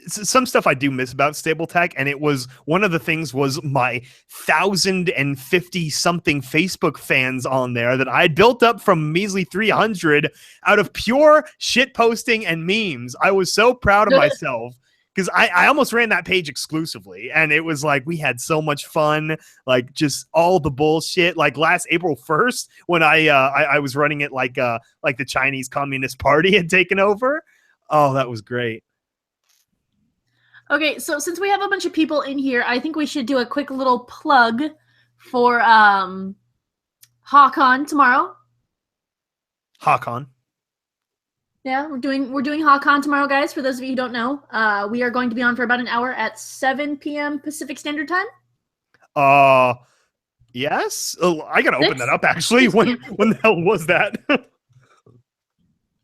some stuff I do miss about Stable Tech, and it was one of the things was my 1,050 something Facebook fans on there that I had built up from measly 300 out of pure shit posting and memes. I was so proud of myself because I almost ran that page exclusively, and it was like we had so much fun, like just all the bullshit. Like last April 1st when I was running it like the Chinese Communist Party had taken over. Oh, that was great. Okay, so since we have a bunch of people in here, I think we should do a quick little plug for HAHCon tomorrow. HAHCon. Yeah, we're doing HAHCon tomorrow, guys. For those of you who don't know, we are going to be on for about an hour at 7 p.m. Pacific Standard Time. Yes. Oh, I gotta open that up actually. When the hell was that?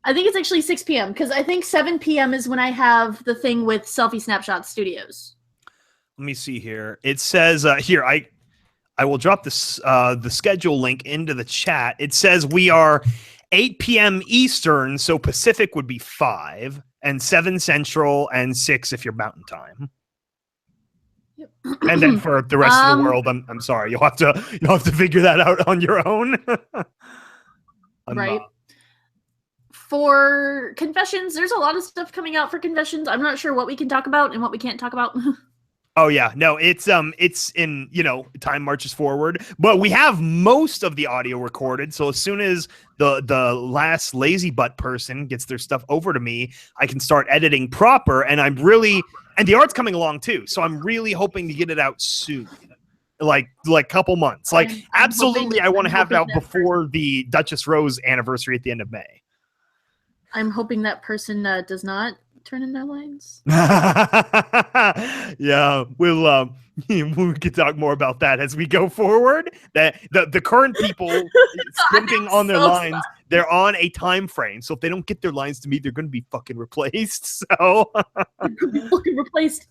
I think it's actually 6 p.m. because I think 7 p.m. is when I have the thing with Selfie Snapshot Studios. Let me see here. It says here I will drop this the schedule link into the chat. It says we are 8 p.m. Eastern, so Pacific would be 5, and 7 Central, and 6 if you're Mountain Time. Yep. And then for the rest of the world, I'm sorry, you'll have to figure that out on your own. Right. For confessions, there's a lot of stuff coming out for confessions. I'm not sure what we can talk about and what we can't talk about. Oh yeah, no, it's in, time marches forward, but we have most of the audio recorded. So as soon as the last lazy butt person gets their stuff over to me, I can start editing proper. And and the art's coming along too. So I'm really hoping to get it out soon. Like couple months. Like absolutely, I want to have it out before the Duchess Rose anniversary at the end of May. I'm hoping that person does not turn in their lines. Yeah, we can talk more about that as we go forward. That the current people skimping on their lines, they're on a time frame. So if they don't get their lines to me, they're going to be fucking replaced. So fucking replaced.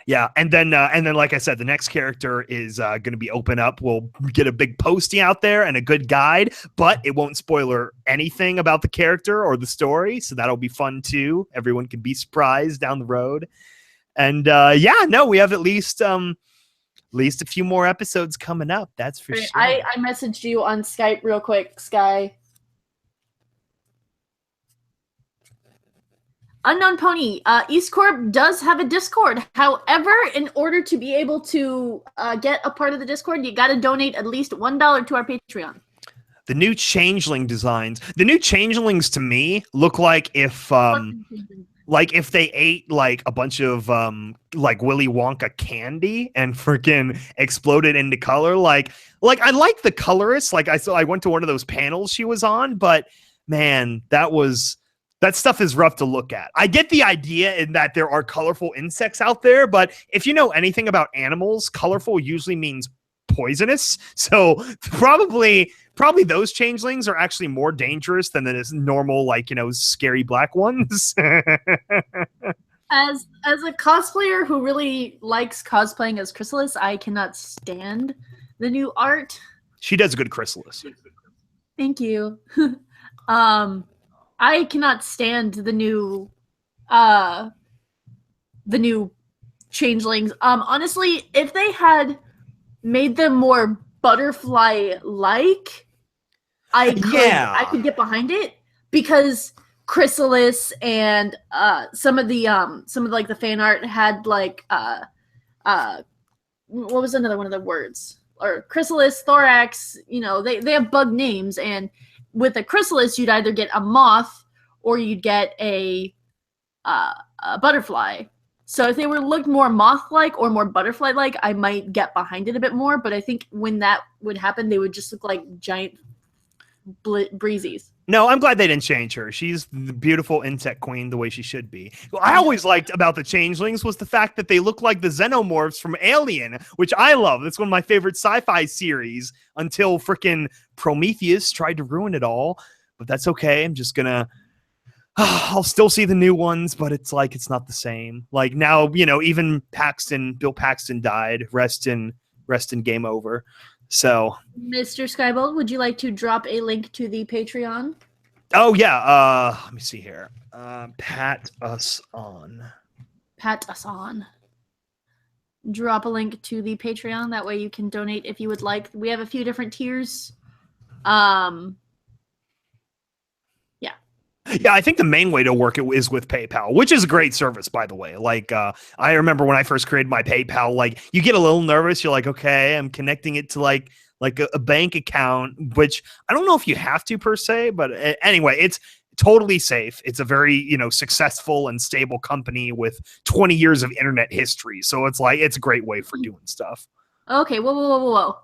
Yeah, and then like I said, the next character is going to be open up. We'll get a big posting out there and a good guide, but it won't spoiler anything about the character or the story, so that'll be fun too. Everyone can be surprised down the road. And we have at least a few more episodes coming up. That's for sure. I messaged you on Skype real quick, Sky. Unknown Pony, East Corp does have a Discord. However, in order to be able to get a part of the Discord, you got to donate at least $1 to our Patreon. The new Changeling designs. The new Changelings to me look like if like if they ate like a bunch of like Willy Wonka candy and freaking exploded into color. Like I like the colorist. Like I went to one of those panels she was on, but man, that stuff is rough to look at. I get the idea in that there are colorful insects out there, but if you know anything about animals, colorful usually means poisonous. So probably those changelings are actually more dangerous than the normal, like, scary black ones. As a cosplayer who really likes cosplaying as Chrysalis, I cannot stand the new art. She does a good Chrysalis. Thank you. I cannot stand the new changelings. Honestly, if they had made them more butterfly-like, I could get behind it, because Chrysalis and some of like the fan art had like what was another one of the words? Or Chrysalis, Thorax, they have bug names, and with a Chrysalis you'd either get a moth or you'd get a butterfly. So if they looked more moth-like or more butterfly-like, I might get behind it a bit more. But I think when that would happen, they would just look like giant breezies. No, I'm glad they didn't change her. She's the beautiful insect queen the way she should be. What I always liked about the changelings was the fact that they look like the xenomorphs from Alien, which I love. That's one of my favorite sci-fi series, until freaking Prometheus tried to ruin it all. But that's okay. I'm just gonna... I'll still see the new ones, but it's not the same. Like now, even Bill Paxton died. Rest in game over. So, Mr. SkyBolt, would you like to drop a link to the Patreon? Oh yeah. Let me see here. Pat us on. Drop a link to the Patreon. That way you can donate if you would like. We have a few different tiers. Yeah, I think the main way to work it is with PayPal, which is a great service, by the way. Like, I remember when I first created my PayPal, like, you get a little nervous. You're like, okay, I'm connecting it to like a bank account, which I don't know if you have to per se, but anyway, it's totally safe. It's a very, successful and stable company with 20 years of internet history. So it's a great way for doing stuff. Okay, whoa.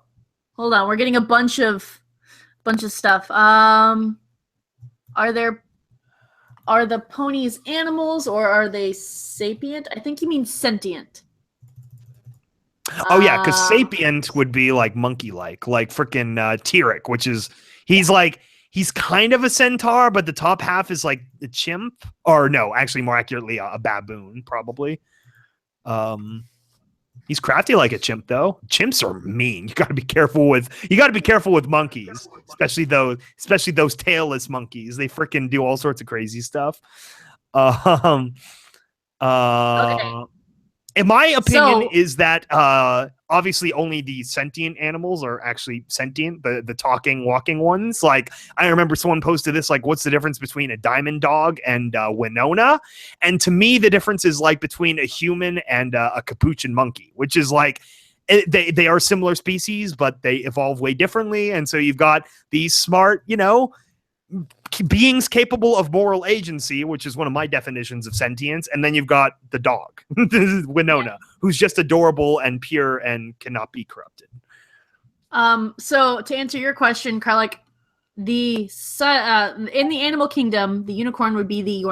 Hold on, we're getting a bunch of stuff. Are the ponies animals or are they sapient? I think you mean sentient. Oh yeah, because sapient would be like monkey-like freaking Tyrek, which is he's kind of a centaur, but the top half is like a chimp, or no, actually more accurately a baboon, probably. He's crafty like a chimp, though. Chimps are mean. You got to be careful with monkeys, especially those tailless monkeys. They freaking do all sorts of crazy stuff. Okay. In my opinion, is that obviously only the sentient animals are actually sentient, the talking, walking ones. Like, I remember someone posted this, like, what's the difference between a diamond dog and Winona? And to me, the difference is like between a human and a capuchin monkey, which is like, they are similar species, but they evolve way differently. And so you've got these smart, beings capable of moral agency, which is one of my definitions of sentience, and then you've got the dog, Winona, who's just adorable and pure and cannot be corrupted. So to answer your question, Karlak, in the animal kingdom, the unicorn would be the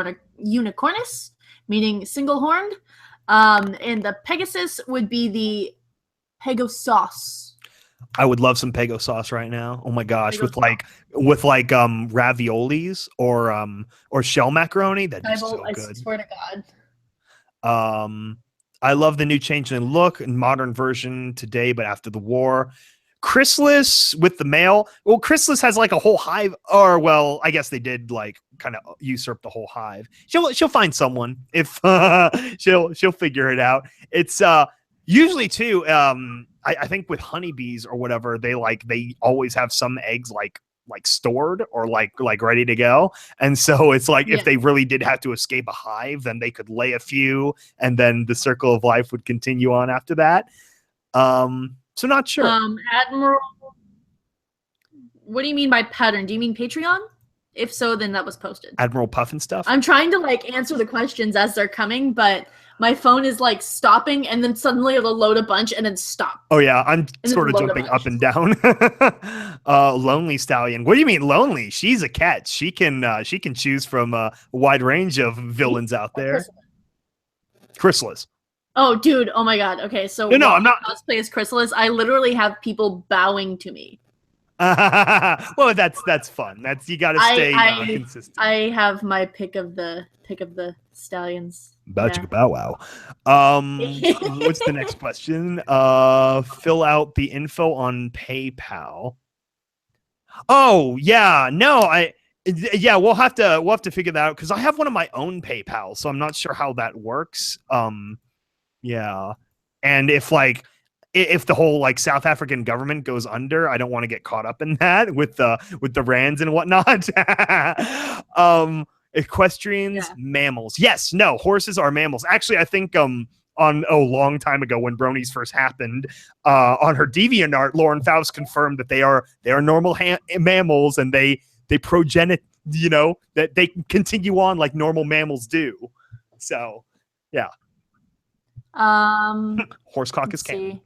unicornus, meaning single-horned, and the Pegasus would be the Pegosos. I would love some Pego sauce right now. Oh my gosh, with raviolis or shell macaroni. That'd be so good. I swear to God. I love the new change in look and modern version today, but after the war. Chrysalis with the male. Well, Chrysalis has like a whole hive, or well, I guess they did like kind of usurp the whole hive. She'll find someone if she'll figure it out. It's usually too. I think with honeybees or whatever, they always have some eggs like stored or like ready to go. And so it's like, if they really did have to escape a hive, then they could lay a few and then the circle of life would continue on after that. So not sure. Admiral, what do you mean by pattern? Do you mean Patreon? If so, then that was posted. Admiral Puff and stuff. I'm trying to like answer the questions as they're coming, but my phone is like stopping, and then suddenly it'll load a bunch and then stop. Oh yeah, I'm And sort of load a jumping bunch. up and down. Lonely Stallion. What do you mean lonely? She's a catch. She can choose from a wide range of villains out there. Chrysalis. Oh, dude. Oh my god. Okay, so No, while I'm not. I cosplay as Chrysalis, I literally have people bowing to me. Well, that's fun. That's you got to stay consistent. I have my pick of the stallions. Bow wow. What's the next question? Fill out the info on PayPal. Oh yeah, no, we'll have to figure that out because I have one of my own PayPal, so I'm not sure how that works. Yeah, and if the whole like South African government goes under, I don't want to get caught up in that with the rands and whatnot. Equestrians, mammals. Yes, no, horses are mammals. Actually, I think on a long time ago when Bronies first happened, on her DeviantArt, Lauren Faust confirmed that they are normal mammals and they progenit, that they continue on like normal mammals do. So, yeah. Horsecock is canon.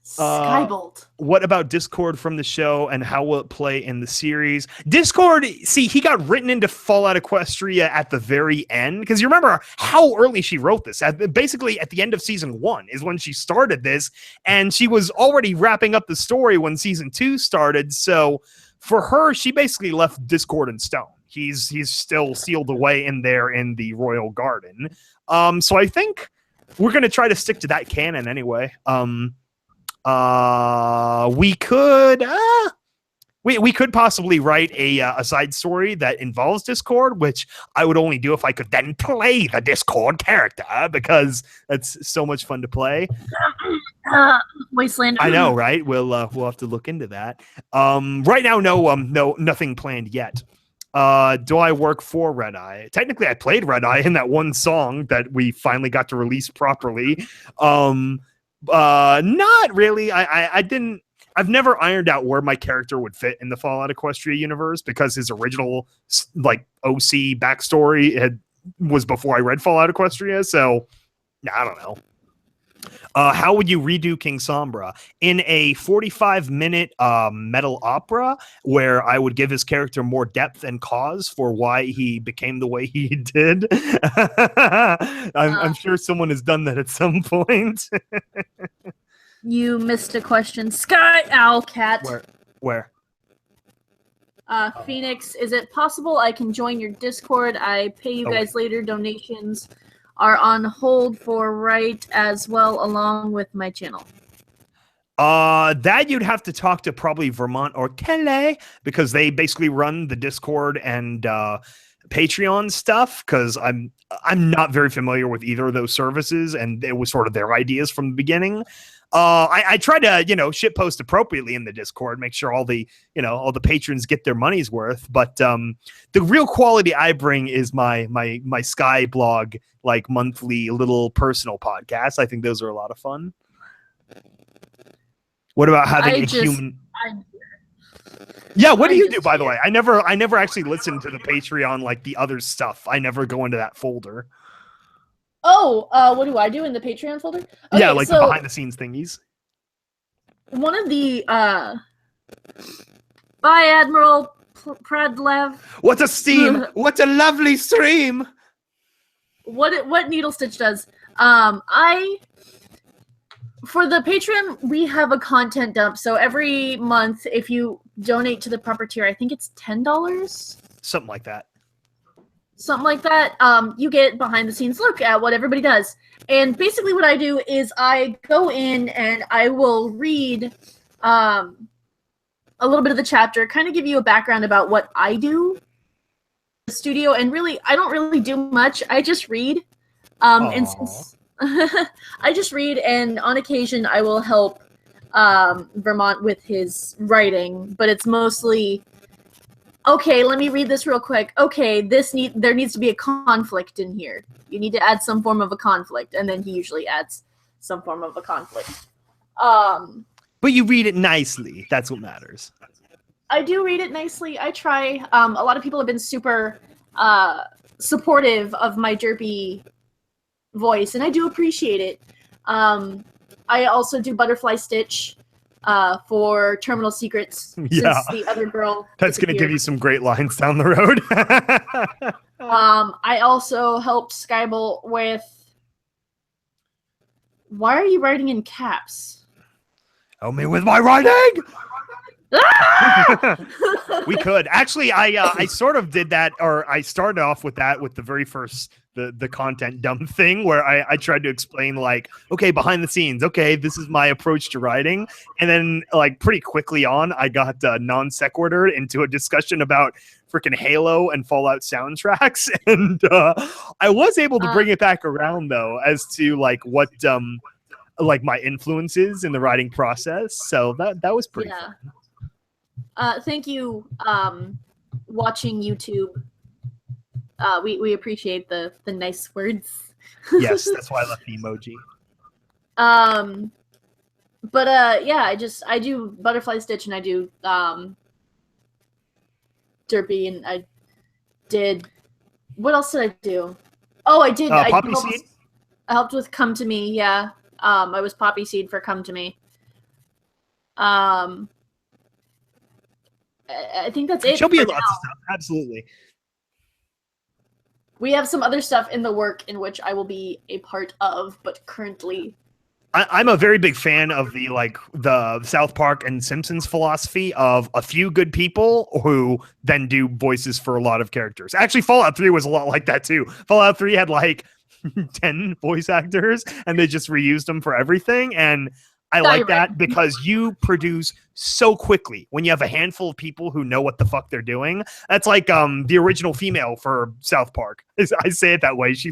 SkyBolt. What about Discord from the show and how will it play in the series? Discord, see, he got written into Fallout Equestria at the very end because you remember how early she wrote this. Basically, at the end of season 1 is when she started this, and she was already wrapping up the story when season 2 started. So for her, she basically left Discord in stone. He's still sealed away in there in the Royal Garden. So I think we're gonna try to stick to that canon anyway. We could possibly write a side story that involves Discord, which I would only do if I could then play the Discord character because that's so much fun to play. Wasteland. I know, right? We'll have to look into that. Right now, no, nothing planned yet. Do I work for Red Eye? Technically, I played Red Eye in that one song that we finally got to release properly. Not really. I didn't. I've never ironed out where my character would fit in the Fallout Equestria universe because his original like OC backstory was before I read Fallout Equestria. So I don't know. How would you redo King Sombra in a 45-minute metal opera where I would give his character more depth and cause for why he became the way he did? I'm sure someone has done that at some point. You missed a question. Sky Owl Cat. Where? Phoenix, is it possible I can join your Discord? I pay you guys later. Donations are on hold for right as well, along with my channel. That you'd have to talk to probably Vermont or Kelly because they basically run the Discord and Patreon stuff. Because I'm not very familiar with either of those services, and it was sort of their ideas from the beginning. I try to, shitpost appropriately in the Discord, make sure all the patrons get their money's worth. But the real quality I bring is my Sky blog, like monthly little personal podcasts. I think those are a lot of fun. What about having human? Yeah, what do you do, by the way? I never actually listened to the Patreon, like the other stuff. I never go into that folder. Oh, what do I do in the Patreon folder? Okay, yeah, like the behind the scenes thingies. One of the Bye, Admiral Pradlev. What a steam! What a lovely stream! What Needle Stitch does. For the Patreon, we have a content dump. So every month, if you donate to the proper tier, I think it's $10. Something like that. You get behind the scenes look at what everybody does. And basically what I do is I go in and I will read a little bit of the chapter, kind of give you a background about what I do in the studio. And really, I don't really do much. I just read. And since I just read, and on occasion I will help Vermont with his writing, but it's mostly, okay, let me read this real quick. Okay, there needs to be a conflict in here. You need to add some form of a conflict, and then he usually adds some form of a conflict. But you read it nicely. That's what matters. I do read it nicely. I try. A lot of people have been super supportive of my derpy voice, and I do appreciate it. I also do butterfly stitch for Terminal Secrets. Yeah. Since the other girl That's going to give you some great lines down the road. I also helped SkyBolt with. Why are you writing in caps? Help me with my writing. We could actually. I sort of did that, or I started off with that with the very first the content dump thing where I tried to explain like, okay, behind the scenes, okay, this is my approach to writing, and then like pretty quickly on, I got non sequitur into a discussion about freaking Halo and Fallout soundtracks, and I was able to bring it back around though as to like what like my influences in the writing process. So that was pretty fun. Thank you, watching YouTube. We appreciate the nice words. Yes, that's why I left the emoji. But yeah, I do butterfly stitch and I do derpy, and I did. What else did I do? Oh, I did. Poppy Seed. I helped with Come to Me. Yeah. I was Poppy Seed for Come to Me. I think that's it. She'll be a lot of stuff. Absolutely. We have some other stuff in the work in which I will be a part of, but currently. I'm a very big fan of the South Park and Simpsons philosophy of a few good people who then do voices for a lot of characters. Actually, Fallout 3 was a lot like that too. Fallout 3 had like 10 voice actors and they just reused them for everything. And I like that because you produce so quickly when you have a handful of people who know what the fuck they're doing. That's like the original female for South Park. I say it that way. She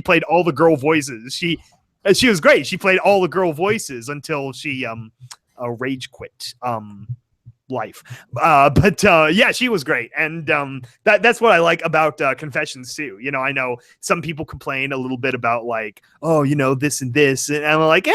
played all the girl voices. She was great. She played all the girl voices until she rage quit life. But yeah, she was great. And that's what I like about Confessions too. You know, I know some people complain a little bit about like, oh, you know, this and this. And I'm like,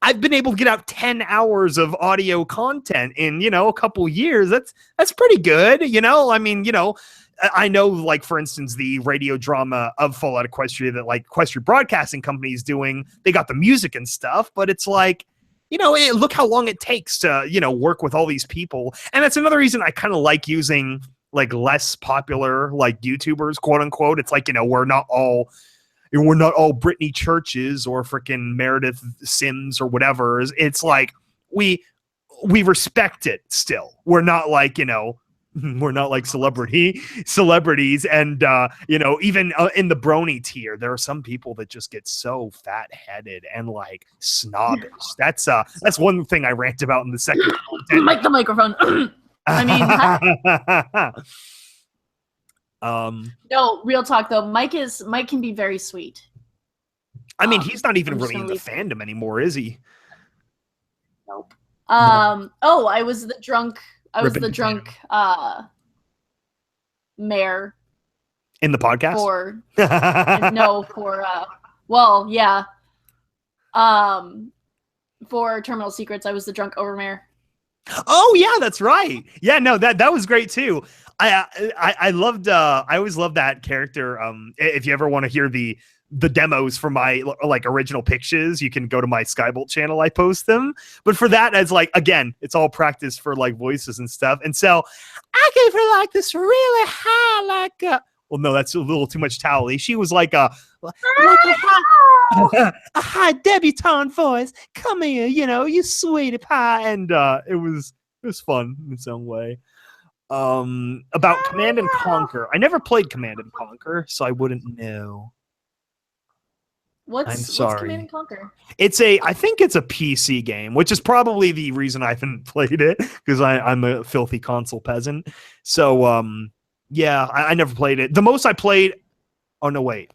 I've been able to get out 10 hours of audio content in, you know, a couple years. That's pretty good. You know, I mean, you know, I know, like, for instance, the radio drama of Fallout Equestria that like Equestria Broadcasting Company is doing, they got the music and stuff, but it's like, you know, look how long it takes to, you know, work with all these people. And that's another reason I kind of like using like less popular, like YouTubers, quote unquote. It's like, you know, we're not all Brittany Churches or freaking Meredith Sims or whatever. It's like we respect it still. We're not like, you know, we're not like celebrities. And, you know, even in the brony tier, there are some people that just get so fat headed and like snobbish. That's one thing I rant about in the second content. Mike the microphone. I mean, no, real talk though. Mike can be very sweet. I mean, he's not even really in the fandom anymore, is he? Nope. Oh, I was the drunk mayor in the podcast for Terminal Secrets. I was the drunk overmare. Oh yeah, that's right. Yeah, no, that was great too. I loved I always loved that character. If you ever want to hear the demos for my like original pictures, you can go to my SkyBolt channel. I post them. But for that, as like, again, it's all practice for like voices and stuff. And so I gave her like this really high, like well, no, that's a little too much towel-y. She was like a high debutante voice. Come here, you know, you sweetie pie. And it was fun in its own way. About Command and Conquer. I never played Command and Conquer, so I wouldn't know. What's Command and Conquer? I think it's a PC game, which is probably the reason I haven't played it, because I'm a filthy console peasant. So yeah, I never played it. The most I played, oh no, wait.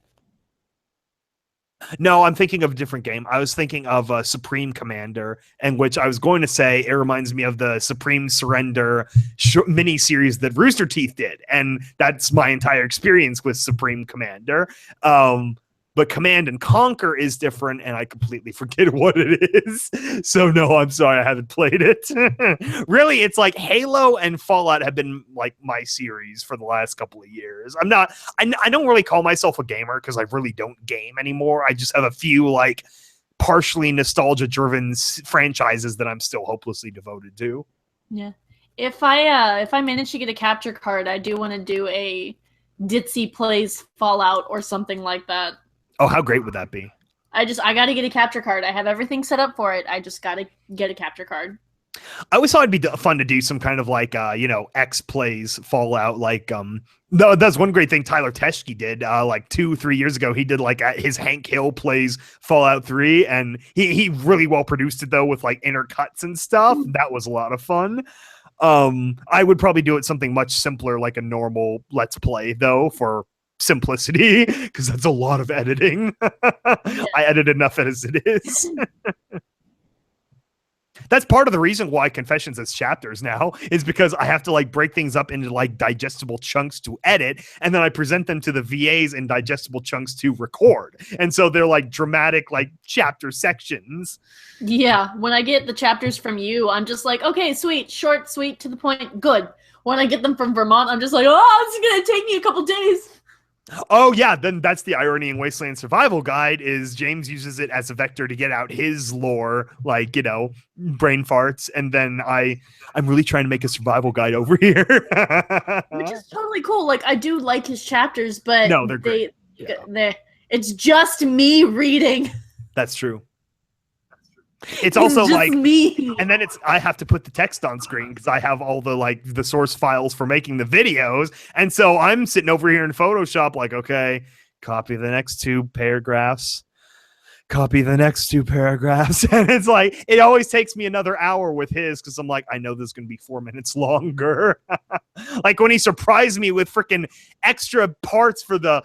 No, I'm thinking of a different game. I was thinking of Supreme Commander, and which I was going to say it reminds me of the Supreme Surrender mini series that Rooster Teeth did, and that's my entire experience with Supreme Commander. but Command and Conquer is different, and I completely forget what it is. So no, I'm sorry, I haven't played it. Really, it's like Halo and Fallout have been like my series for the last couple of years. I don't really call myself a gamer because I really don't game anymore. I just have a few like partially nostalgia-driven franchises that I'm still hopelessly devoted to. Yeah. If I manage to get a capture card, I do want to do a Ditzy Plays Fallout or something like that. Oh, how great would that be? I got to get a capture card. I have everything set up for it. I just got to get a capture card. I always thought it'd be fun to do some kind of like, X plays Fallout. Like, no, that's one great thing Tyler Teschke did like 2-3 years ago. He did like his Hank Hill plays Fallout 3, and he really well produced it though with like intercuts and stuff. That was a lot of fun. I would probably do it something much simpler, like a normal Let's Play though, for simplicity, because that's a lot of editing. I edit enough as it is. That's part of the reason why Confessions has chapters now, is because I have to like break things up into like digestible chunks to edit, and then I present them to the VAs in digestible chunks to record. And so they're like dramatic, like chapter sections. Yeah, when I get the chapters from you, I'm just like, okay, sweet, short, sweet, to the point, good. When I get them from Vermont, I'm just like, oh, it's gonna take me a couple days. Oh yeah, then that's the irony in Wasteland Survival Guide, is James uses it as a vector to get out his lore, like, brain farts, and then I'm really trying to make a survival guide over here. Which is totally cool. Like, I do like his chapters, but no, they're great. It's just me reading. That's true. It's also just like me. And then I have to put the text on screen because I have all the source files for making the videos. And so I'm sitting over here in Photoshop like, okay, copy the next 2 paragraphs. Copy the next 2 paragraphs. And it's like, it always takes me another hour with his, because I'm like, I know this is going to be 4 minutes longer. Like when he surprised me with freaking extra parts for the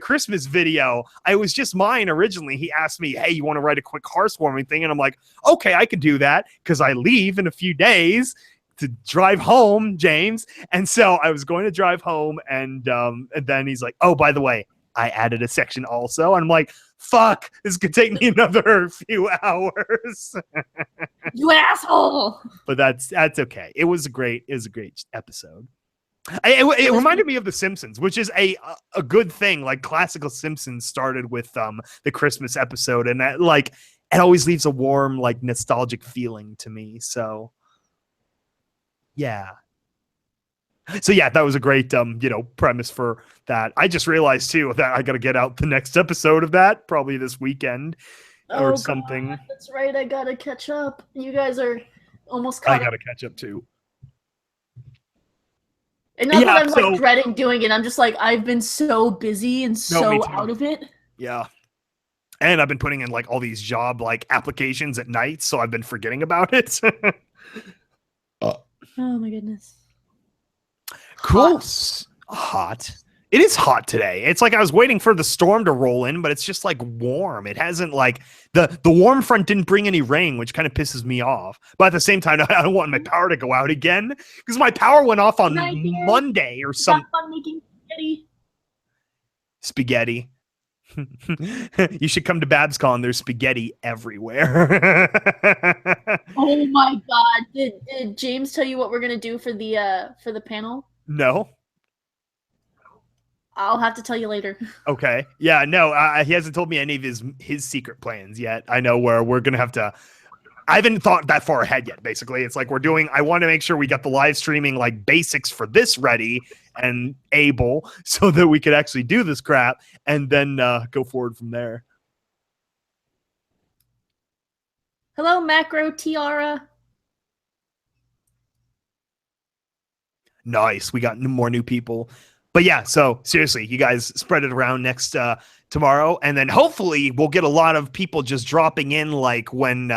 Christmas video, I was just mine originally. He asked me, hey, you want to write a quick heartwarming thing? And I'm like, okay, I can do that, because I leave in a few days to drive home, James. And so I was going to drive home, and then he's like, oh, by the way, I added a section also. And I'm like, fuck, this could take me another few hours. You asshole. But that's okay. It was a great episode. It reminded me of The Simpsons, which is a good thing. Like classical Simpsons started with the Christmas episode, and that, like, it always leaves a warm, like, nostalgic feeling to me. So yeah. So yeah, that was a great premise for that. I just realized too that I got to get out the next episode of that probably this weekend or something. God, that's right. I gotta catch up. You guys are almost caught up. I gotta catch up too. And not that I'm like dreading doing it. I'm just like, I've been so busy and so out of it. Yeah. And I've been putting in like all these job like applications at night, so I've been forgetting about it. Oh my goodness. Cool. Hot. It is hot today. It's like I was waiting for the storm to roll in, but it's just like warm. It hasn't like the warm front didn't bring any rain, which kind of pisses me off. But at the same time, I don't want my power to go out again, because my power went off on Monday or something. Fun making spaghetti. You should come to BabsCon. There's spaghetti everywhere. Oh my god! Did James tell you what we're gonna do for the panel? No. I'll have to tell you later. Okay. Yeah. No. He hasn't told me any of his secret plans yet. I know where we're gonna have to. I haven't thought that far ahead yet. Basically, it's like I want to make sure we got the live streaming like basics for this ready and able, so that we could actually do this crap, and then go forward from there. Hello, Macro Tiara. Nice. We got more new people. But yeah, so seriously, you guys spread it around next tomorrow, and then hopefully we'll get a lot of people just dropping in, like when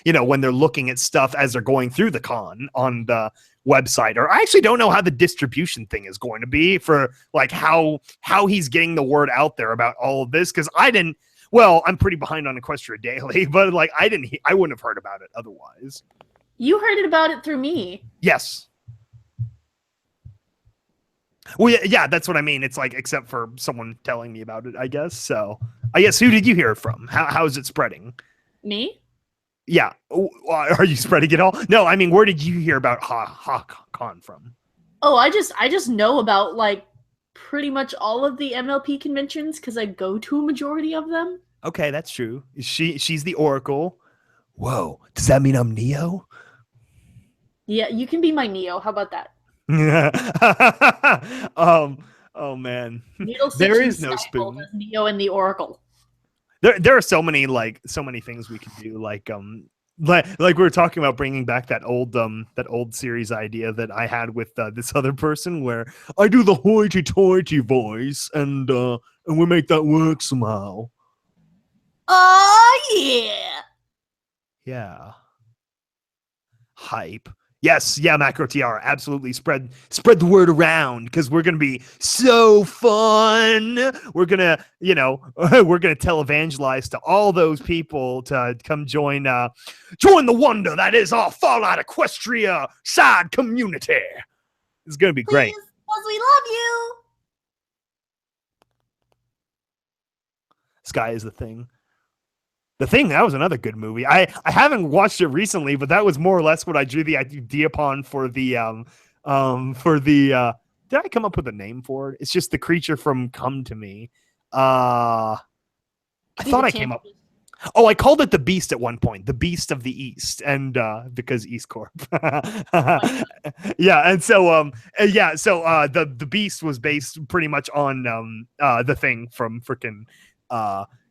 when they're looking at stuff as they're going through the con on the website. Or I actually don't know how the distribution thing is going to be for like how he's getting the word out there about all of this, because I'm pretty behind on Equestria Daily, but like I wouldn't have heard about it otherwise. You heard about it through me. Yes. Well, yeah, that's what I mean. It's like, except for someone telling me about it, I guess. So, I guess, who did you hear it from? How is it spreading? Me? Yeah. Are you spreading it all? No, I mean, where did you hear about HAHCon from? Oh, I just know about like pretty much all of the MLP conventions because I go to a majority of them. Okay, that's true. She's the Oracle. Whoa, does that mean I'm Neo? Yeah, you can be my Neo. How about that? Oh man, Needle Stitch there and is no SkyBolt spoon. as Neo and the Oracle. There are so many things we could do, like we were talking about bringing back that old series idea that I had with this other person, where I do the hoity-toity voice and we make that work somehow. Oh yeah. Yeah. Hype. Yes, yeah, Macro Tiara, absolutely. Spread the word around, because we're gonna be so fun. We're gonna, we're gonna evangelize to all those people to come join the wonder that is our Fallout Equestria side community. It's gonna be great. Because we love you. Sky is the Thing. The Thing, that was another good movie. I haven't watched it recently, but that was more or less what I drew the idea upon for the did I come up with a name for it? It's just the creature from Come to Me. I thought I came up. Oh, I called it the Beast at one point, the Beast of the East, and because East Corp. Yeah, and so the Beast was based pretty much on the Thing from freaking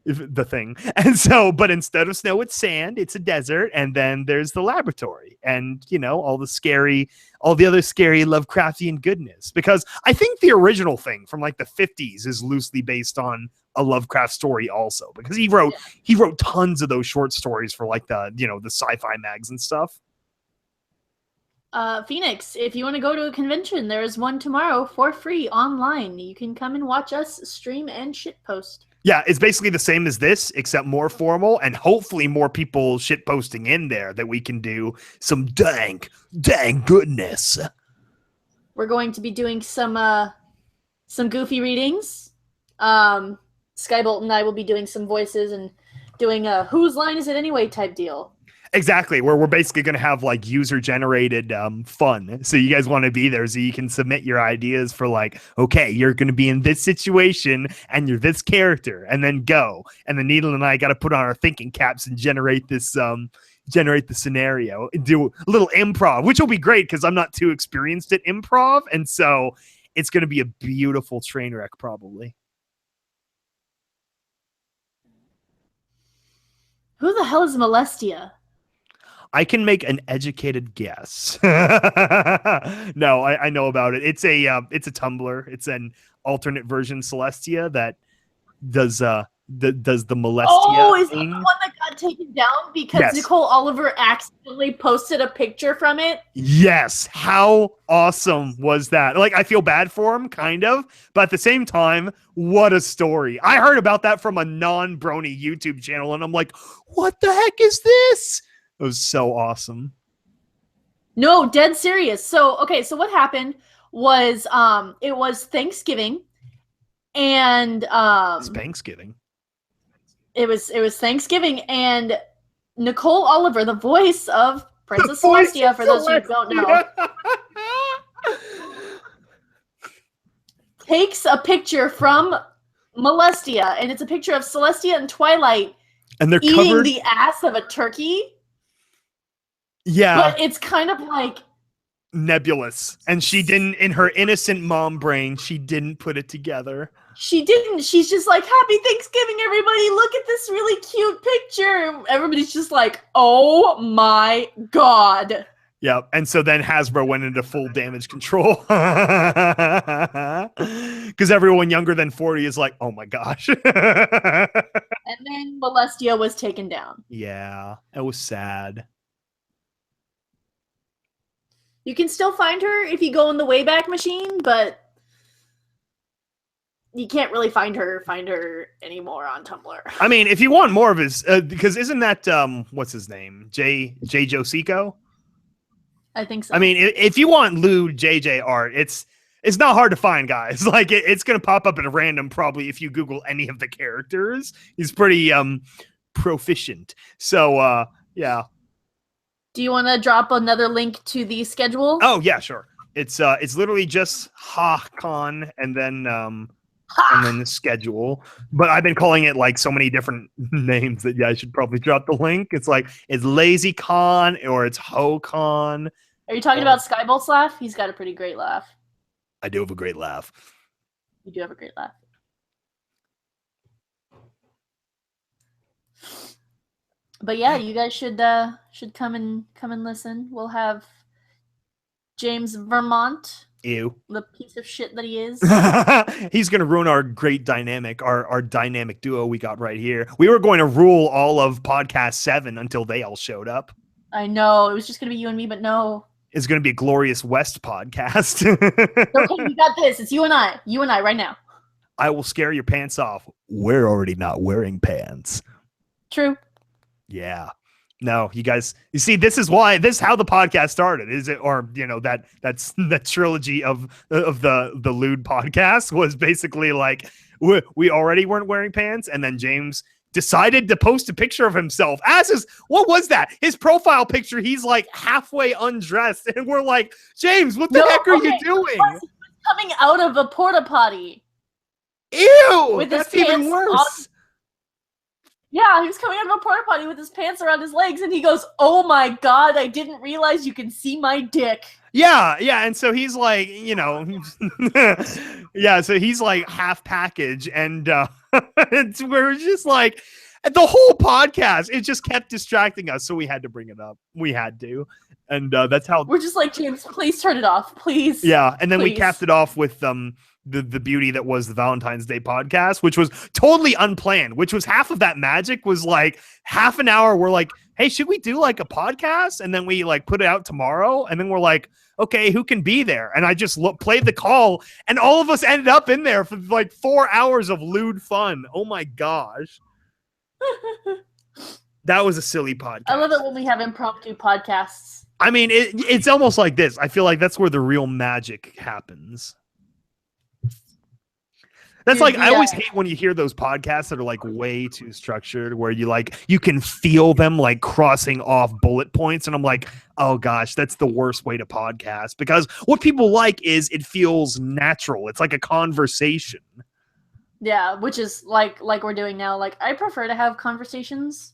The Thing. And so, but instead of snow, it's sand, it's a desert, and then there's the laboratory, and all the other scary Lovecraftian goodness. Because I think the original Thing from like the 50s is loosely based on a Lovecraft story also, because he wrote tons of those short stories for like the the sci-fi mags and stuff. Phoenix, if you want to go to a convention, there is one tomorrow for free online. You can come and watch us stream and shitpost. Yeah, it's basically the same as this, except more formal, and hopefully more people shit posting in there that we can do some dang goodness. We're going to be doing some goofy readings. SkyBolt and I will be doing some voices and doing a whose line is it anyway type deal. Exactly, where we're basically going to have like user-generated fun. So you guys want to be there so you can submit your ideas for like, okay, you're going to be in this situation and you're this character, and then go. And then Needle and I got to put on our thinking caps and generate the scenario, do a little improv, which will be great because I'm not too experienced at improv, and so it's going to be a beautiful train wreck probably. Who the hell is Molestia? I can make an educated guess. No, I know about it. It's a Tumblr. It's an alternate version Celestia that does the Molestia. Oh, is that thing. the one that got taken down because Yes. Nicole Oliver accidentally posted a picture from it? Yes. How awesome was that? Like, I feel bad for him, kind of, but at the same time, what a story. I heard about that from a non-brony YouTube channel, and I'm like, what the heck is this? It was so awesome. No, dead serious. So what happened was it was Thanksgiving, and It's Thanksgiving. it was Thanksgiving, and Nicole Oliver, the voice of Princess Celestia, for those who don't know, takes a picture from Molestia, and it's a picture of Celestia and Twilight And they're eating covered. the ass of a turkey. Yeah. But it's kind of like nebulous, and she didn't, in her innocent mom brain, she didn't put it together. she didn't. She's just like, happy Thanksgiving, everybody. Look at this really cute picture. Everybody's just like, oh my God. Yeah, and so then Hasbro went into full damage control because everyone younger than 40 is like, oh my gosh. And then Molestia was taken down. Yeah, it was sad. You can still find her if you go in the Wayback Machine, but you can't really find her anymore on Tumblr. I mean, if you want more of his, because isn't that what's his name, J Josico? I think so. I mean, if you want lewd JJ art, it's It's not hard to find, guys. Like it's gonna pop up at a random probably if you Google any of the characters. He's pretty proficient. So yeah. Do you want to drop another link to the schedule? Oh yeah, sure. It's literally just HAHCon and then the schedule. But I've been calling it like so many different names that I should probably drop the link. It's like it's LazyCon or it's HOCon. Are you talking about SkyBolt's laugh? He's got a pretty great laugh. I do have a great laugh. You do have a great laugh. But yeah, you guys should come and listen. We'll have James Vermont. Ew. The piece of shit that he is. He's gonna ruin our great dynamic, our dynamic duo we got right here. We were going to rule all of podcast 7 until they all showed up. I know. It was just gonna be you and me, but no. It's gonna be a Glorious West podcast. Okay, we got this. It's you and I. You and I right now. I will scare your pants off. We're already not wearing pants. True. Yeah. No, you guys, you see, this is how the podcast started, is it? Or, that trilogy of the lewd podcast was basically like, we already weren't wearing pants. And then James decided to post a picture of himself what was that? His profile picture. He's like halfway undressed. And we're like, James, what the heck are you doing? Coming out of a porta potty. Ew, with that's even worse. Yeah, he was coming out of a porta potty with his pants around his legs, and he goes, "Oh my god, I didn't realize you can see my dick." Yeah, and so he's like, yeah, so he's like half package, and we're just like, the whole podcast, it just kept distracting us, so we had to bring it up. We had to, and that's how we're just like, James, please turn it off, please. Yeah, and then please. We capped it off with the beauty that was the Valentine's Day podcast, which was totally unplanned, which was half of that magic was like half an hour. We're like, hey, should we do like a podcast? And then we like put it out tomorrow. And then we're like, okay, who can be there? And I just played the call and all of us ended up in there for like 4 hours of lewd fun. Oh my gosh. That was a silly podcast. I love it when we have impromptu podcasts. I mean, it's almost like this. I feel like that's where the real magic happens. That's like, I always hate when you hear those podcasts that are like way too structured, where you can feel them like crossing off bullet points. And I'm like, oh gosh, that's the worst way to podcast, because what people like is it feels natural. It's like a conversation. Yeah, which is like we're doing now. Like, I prefer to have conversations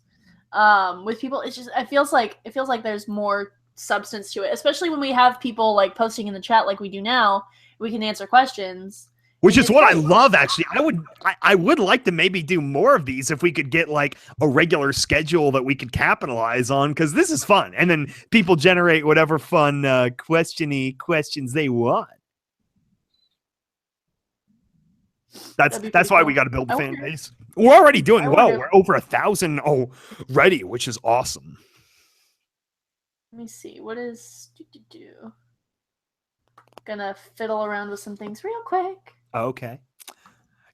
with people. It's just, it feels like there's more substance to it, especially when we have people like posting in the chat like we do now. We can answer questions. Which is what I love, actually. I would like to maybe do more of these if we could get like a regular schedule that we could capitalize on, because this is fun. And then people generate whatever fun questions they want. That's why we got to build the fan base. We're already doing well. We're over 1,000 already, which is awesome. Let me see. What is gonna fiddle around with some things real quick. Okay.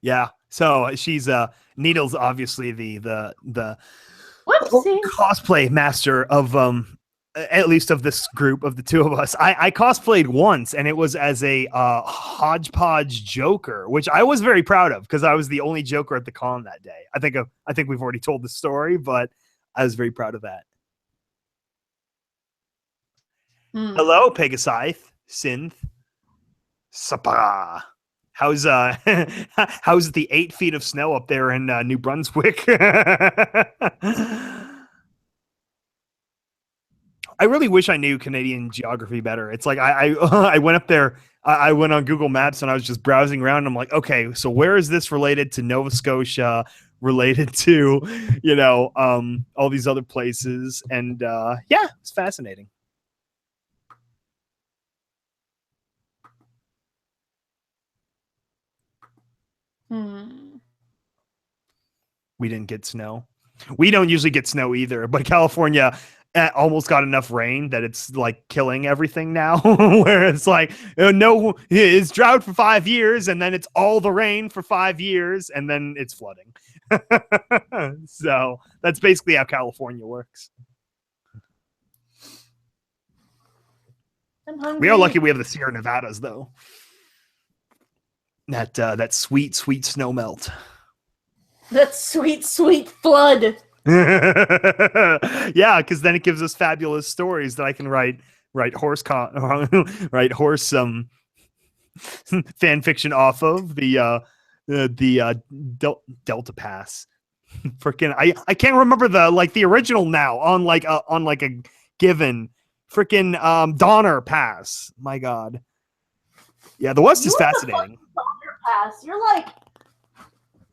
Yeah. So she's Needle's obviously the cosplay master of at least of this group of the two of us. I cosplayed once, and it was as a hodgepodge Joker, which I was very proud of because I was the only Joker at the con that day. I think we've already told the story, but I was very proud of that. Hello, Pegasith, Synth, Sapa. How's the 8 feet of snow up there in New Brunswick? I really wish I knew Canadian geography better. It's like I went up there. I went on Google Maps and I was just browsing around. And I'm like, okay, so where is this related to Nova Scotia? Related to, all these other places? And yeah, it's fascinating. We didn't get snow. We don't usually get snow either, but California almost got enough rain that it's like killing everything now. Where it's like, no, it's drought for 5 years, and then it's all the rain for 5 years, and then it's flooding. So that's basically how California works. I'm hungry. We are lucky we have the Sierra Nevadas, though. that sweet snow melt. That sweet, sweet flood. Yeah, because then it gives us fabulous stories that I can write write horse fan fiction off of the Delta Pass. Freaking I can't remember the original now on a given freaking Donner Pass. My God. Yeah, the West is fascinating. Donner Pass. You're like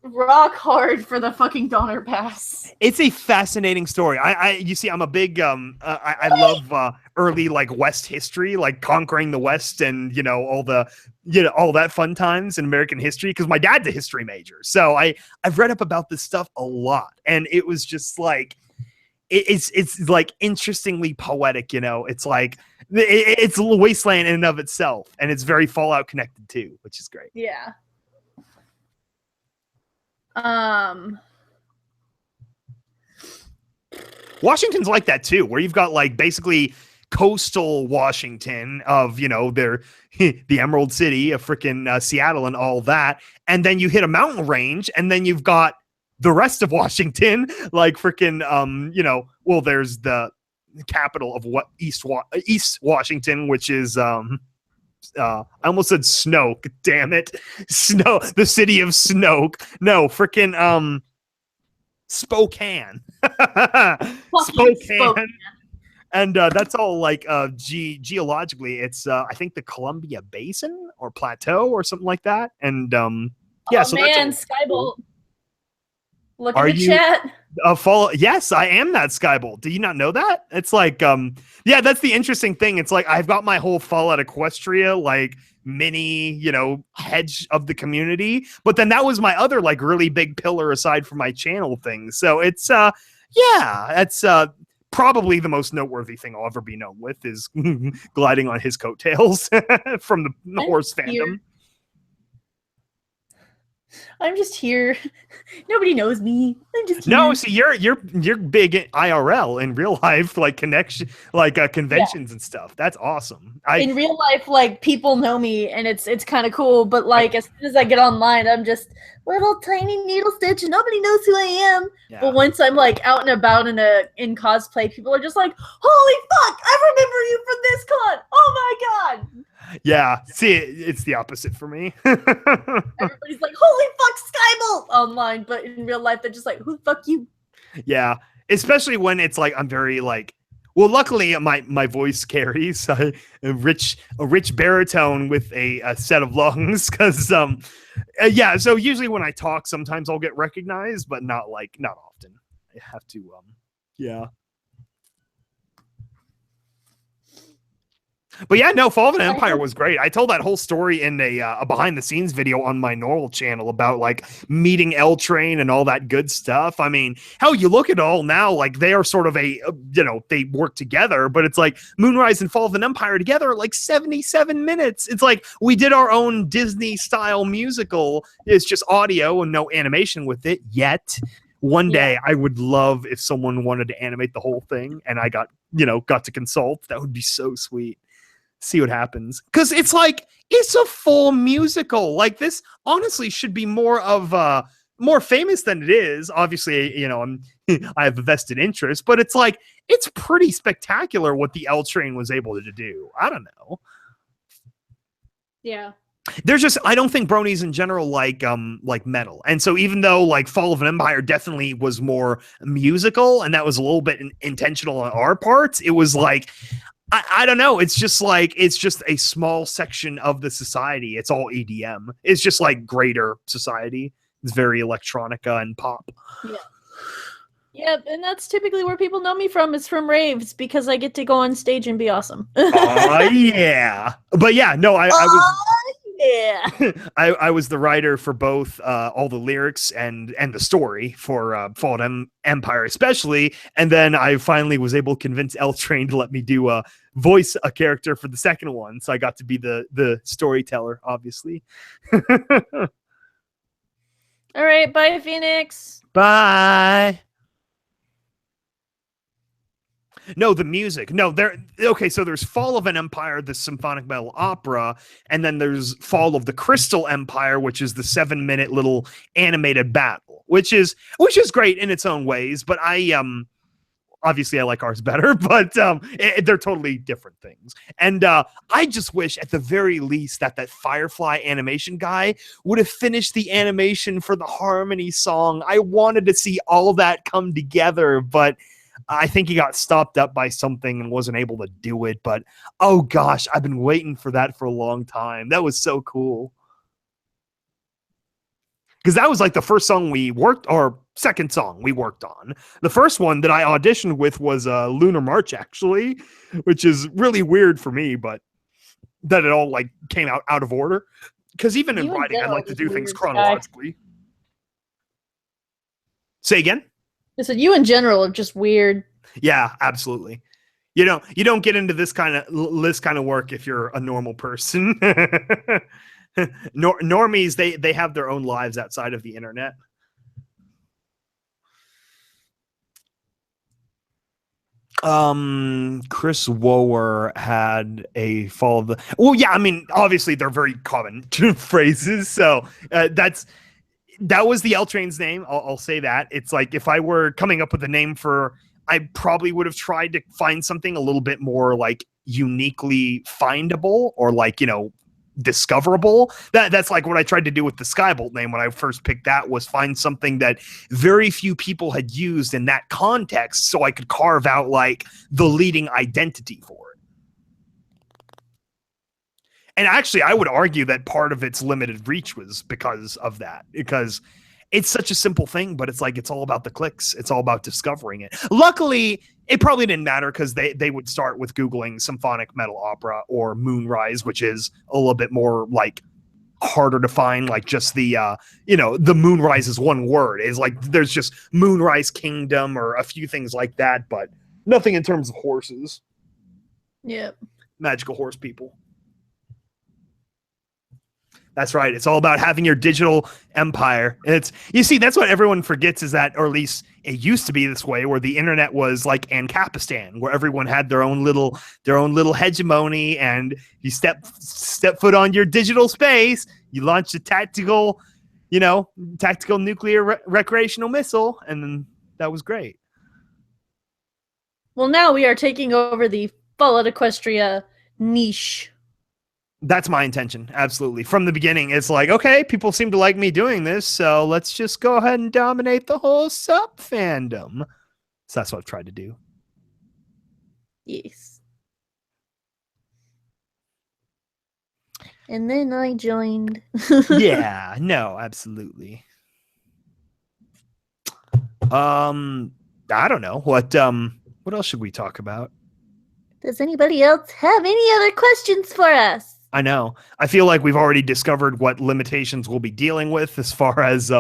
rock hard for the fucking Donner Pass. It's a fascinating story. You see, I'm a big I love early West history, conquering the West, and all that fun times in American history, because my dad's a history major. So I've read up about this stuff a lot, and it was just it's interestingly poetic. It's it's a wasteland in and of itself, and it's very Fallout connected too, which is great. Yeah. Washington's like that too, where you've got basically coastal Washington of the Emerald City of freaking Seattle and all that, and then you hit a mountain range, and then you've got the rest of Washington, freaking well, there's the capital of East Washington, which is I almost said Snoke. Damn it, the city of Snoke. No, freaking Spokane. Spokane. And that's all geologically. It's I think the Columbia Basin or Plateau or something like that. And yeah, so man, that's SkyBolt. Look Are in the you- chat. follow. Yes, I am that SkyBolt. Do you not know that? It's yeah, that's the interesting thing. It's I've got my whole Fallout Equestria mini, hedge of the community. But then that was my other really big pillar aside from my channel thing. So it's yeah, that's probably the most noteworthy thing I'll ever be known with is gliding on his coattails from the horse fandom. I'm just here. Nobody knows me. I'm just here. No, see, you're big in IRL in real life, connection, conventions and stuff. That's awesome. In real life, people know me, and it's kind of cool. But as soon as I get online, I'm just little tiny needle stitch, and nobody knows who I am. Yeah. But once I'm out and about in cosplay, people are just like, "Holy fuck! I remember you from this con! Oh my god!" Yeah, see, it's the opposite for me. Everybody's like, "Holy fuck, SkyBolt!" online, but in real life, they're just like, "Who the fuck you?" Yeah, especially when it's I'm very well, luckily my voice carries a rich baritone with a set of lungs, because yeah, so usually when I talk, sometimes I'll get recognized, but not often. I have to yeah. But yeah, no, Fall of an Empire was great. I told that whole story in a behind the scenes video on my normal channel about meeting L Train and all that good stuff. I mean, hell, you look at it all now, they are sort of they work together, but it's Moonrise and Fall of an Empire together are 77 minutes. It's we did our own Disney style musical. It's just audio and no animation with it yet. One day I would love if someone wanted to animate the whole thing and I got to consult. That would be so sweet. See what happens, because it's it's a full musical. This honestly should be more of more famous than it is. Obviously, I have a vested interest, but it's it's pretty spectacular what the L Train was able to do. I don't know. Yeah. There's just, I don't think bronies in general like metal. And so even though Fall of an Empire definitely was more musical and that was a little bit intentional on our parts, it was I don't know. It's just it's just a small section of the society. It's all EDM. It's just greater society. It's very electronica and pop. Yeah. Yep, and that's typically where people know me from, is from raves, because I get to go on stage and be awesome. Yeah. But yeah, no, I was yeah. I was the writer for both all the lyrics and the story for Fall of Empire especially, and then I finally was able to convince L Train to let me do voice a character for the second one, so I got to be the storyteller, obviously. All right, bye, Phoenix. Bye. No, the music. No, there. Okay, so there's Fall of an Empire, the symphonic metal opera, and then there's Fall of the Crystal Empire, which is the 7-minute little animated battle, which is great in its own ways. But obviously I like ours better, but they're totally different things. And I just wish at the very least that Firefly animation guy would have finished the animation for the Harmony song. I wanted to see all that come together, but I think he got stopped up by something and wasn't able to do it. But oh gosh, I've been waiting for that for a long time. That was so cool. Because that was like the first song we worked, or second song we worked on. The first one that I auditioned with was Lunar March, actually, which is really weird for me, but that it all like came out of order. Because even in writing, I like to do things chronologically. Say again? I said you in general are just weird. Yeah, absolutely. You don't get into this kind of work if you're a normal person. Normies, they have their own lives outside of the internet. Chris Wower had a Fall of the... Well, yeah, I mean, obviously they're very common phrases, so that was the L Train's name. I'll say that. It's like if I were coming up with a name for, I probably would have tried to find something a little bit more like uniquely findable or like, discoverable. That's like what I tried to do with the SkyBolt name when I first picked that, was find something that very few people had used in that context so I could carve out like the leading identity for it. And actually, I would argue that part of its limited reach was because of that, because it's such a simple thing, but it's like, it's all about the clicks. It's all about discovering it. Luckily, it probably didn't matter because they would start with Googling symphonic metal opera or Moonrise, which is a little bit more like harder to find. Like just the Moonrise is one word. Is like, there's just Moonrise Kingdom or a few things like that, but nothing in terms of horses. Yep. Magical horse people. That's right. It's all about having your digital empire. And that's what everyone forgets, is that, or at least it used to be this way, where the internet was like Ancapistan, where everyone had their own little hegemony, and you step foot on your digital space, you launch a tactical nuclear recreational missile, and then that was great. Well, now we are taking over the Fallout Equestria niche. That's my intention. Absolutely. From the beginning, it's like, okay, people seem to like me doing this, so let's just go ahead and dominate the whole sub fandom. So that's what I've tried to do. Yes. And then I joined. Yeah, no, absolutely. I don't know. What else should we talk about? Does anybody else have any other questions for us? I know. I feel like we've already discovered what limitations we'll be dealing with, as far as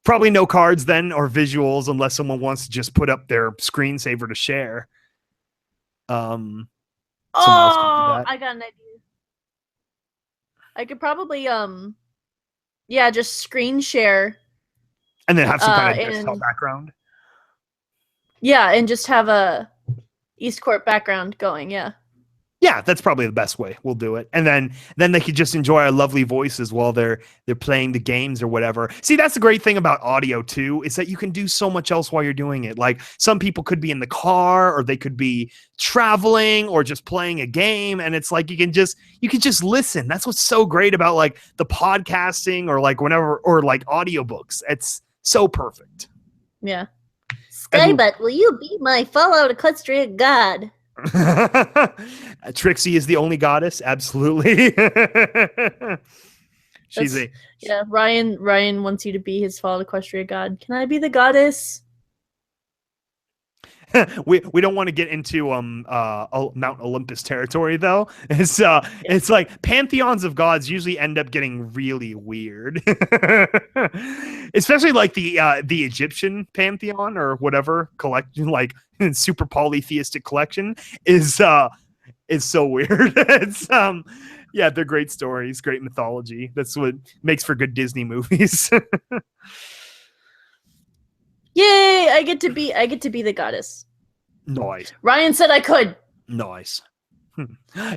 probably no cards then, or visuals, unless someone wants to just put up their screensaver to share. I got an idea. I could probably just screen share. And then have some kind of desktop background. Yeah, and just have a East Court background going, yeah. Yeah, that's probably the best way. We'll do it. And then they could just enjoy our lovely voices while they're playing the games or whatever. See, that's the great thing about audio too, is that you can do so much else while you're doing it. Like, some people could be in the car, or they could be traveling, or just playing a game, and it's like you can just listen. That's what's so great about like the podcasting, or like whenever, or like audiobooks. It's so perfect. Yeah. SkyBolt, will you be my Fallout Equestria god? Trixie is the only goddess. Absolutely. Ryan wants you to be his Fallout Equestria god. Can I be the goddess? we don't want to get into Mount Olympus territory, though. It's like pantheons of gods usually end up getting really weird, especially like the Egyptian pantheon or whatever collection, like super polytheistic collection, is so weird. It's they're great stories, great mythology. That's what makes for good Disney movies. Yay! I get to be the goddess. Nice. Ryan said I could. Nice.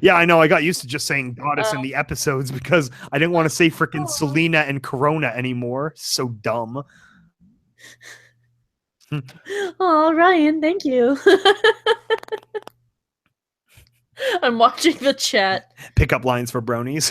Yeah, I know. I got used to just saying goddess in the episodes because I didn't want to say freaking Selena and Corona anymore. So dumb. Oh, Ryan, thank you. I'm watching the chat. Pickup lines for bronies.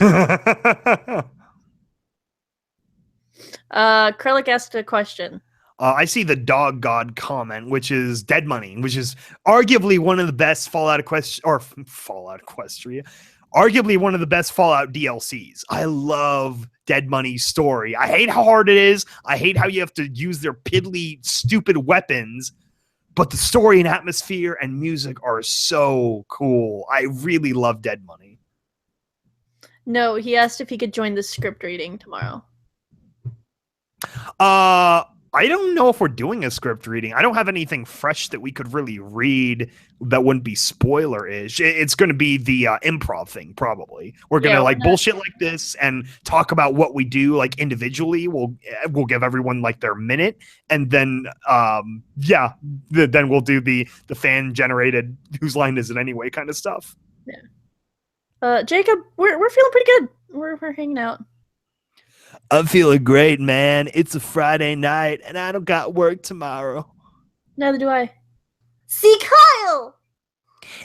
Krellick asked a question. I see the Dog God comment, which is Dead Money, which is arguably one of the best Fallout Equestria, arguably one of the best Fallout DLCs. I love Dead Money's story. I hate how hard it is. I hate how you have to use their piddly, stupid weapons, but the story and atmosphere and music are so cool. I really love Dead Money. No, he asked if he could join the script reading tomorrow. I don't know if we're doing a script reading. I don't have anything fresh that we could really read that wouldn't be spoiler-ish. It's going to be the improv thing, probably. We're going to bullshit like this and talk about what we do like individually. We'll give everyone like their minute, and then then we'll do the fan-generated whose line is it anyway kind of stuff. Yeah. Jacob, we're feeling pretty good. We're hanging out. I'm feeling great, man. It's a Friday night, and I don't got work tomorrow. Neither do I. See Kyle!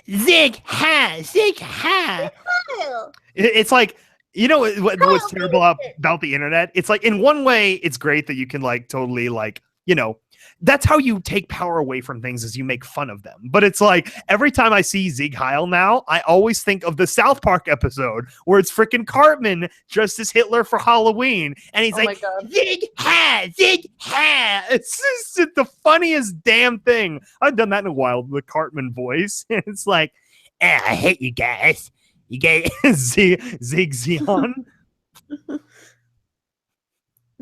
Zig ha! Zig ha! Kyle! It's like, you know what's terrible about the internet? It's like, in one way, it's great that you can like totally like, you know, that's how you take power away from things is you make fun of them. But it's like every time I see Zig Heil now, I always think of the South Park episode where it's freaking Cartman dressed as Hitler for Halloween. And he's like, Zig ha, Zig ha. It's just the funniest damn thing. I've done that in a while, the Cartman voice. It's like, I hate you guys. You guys, Zig Zion.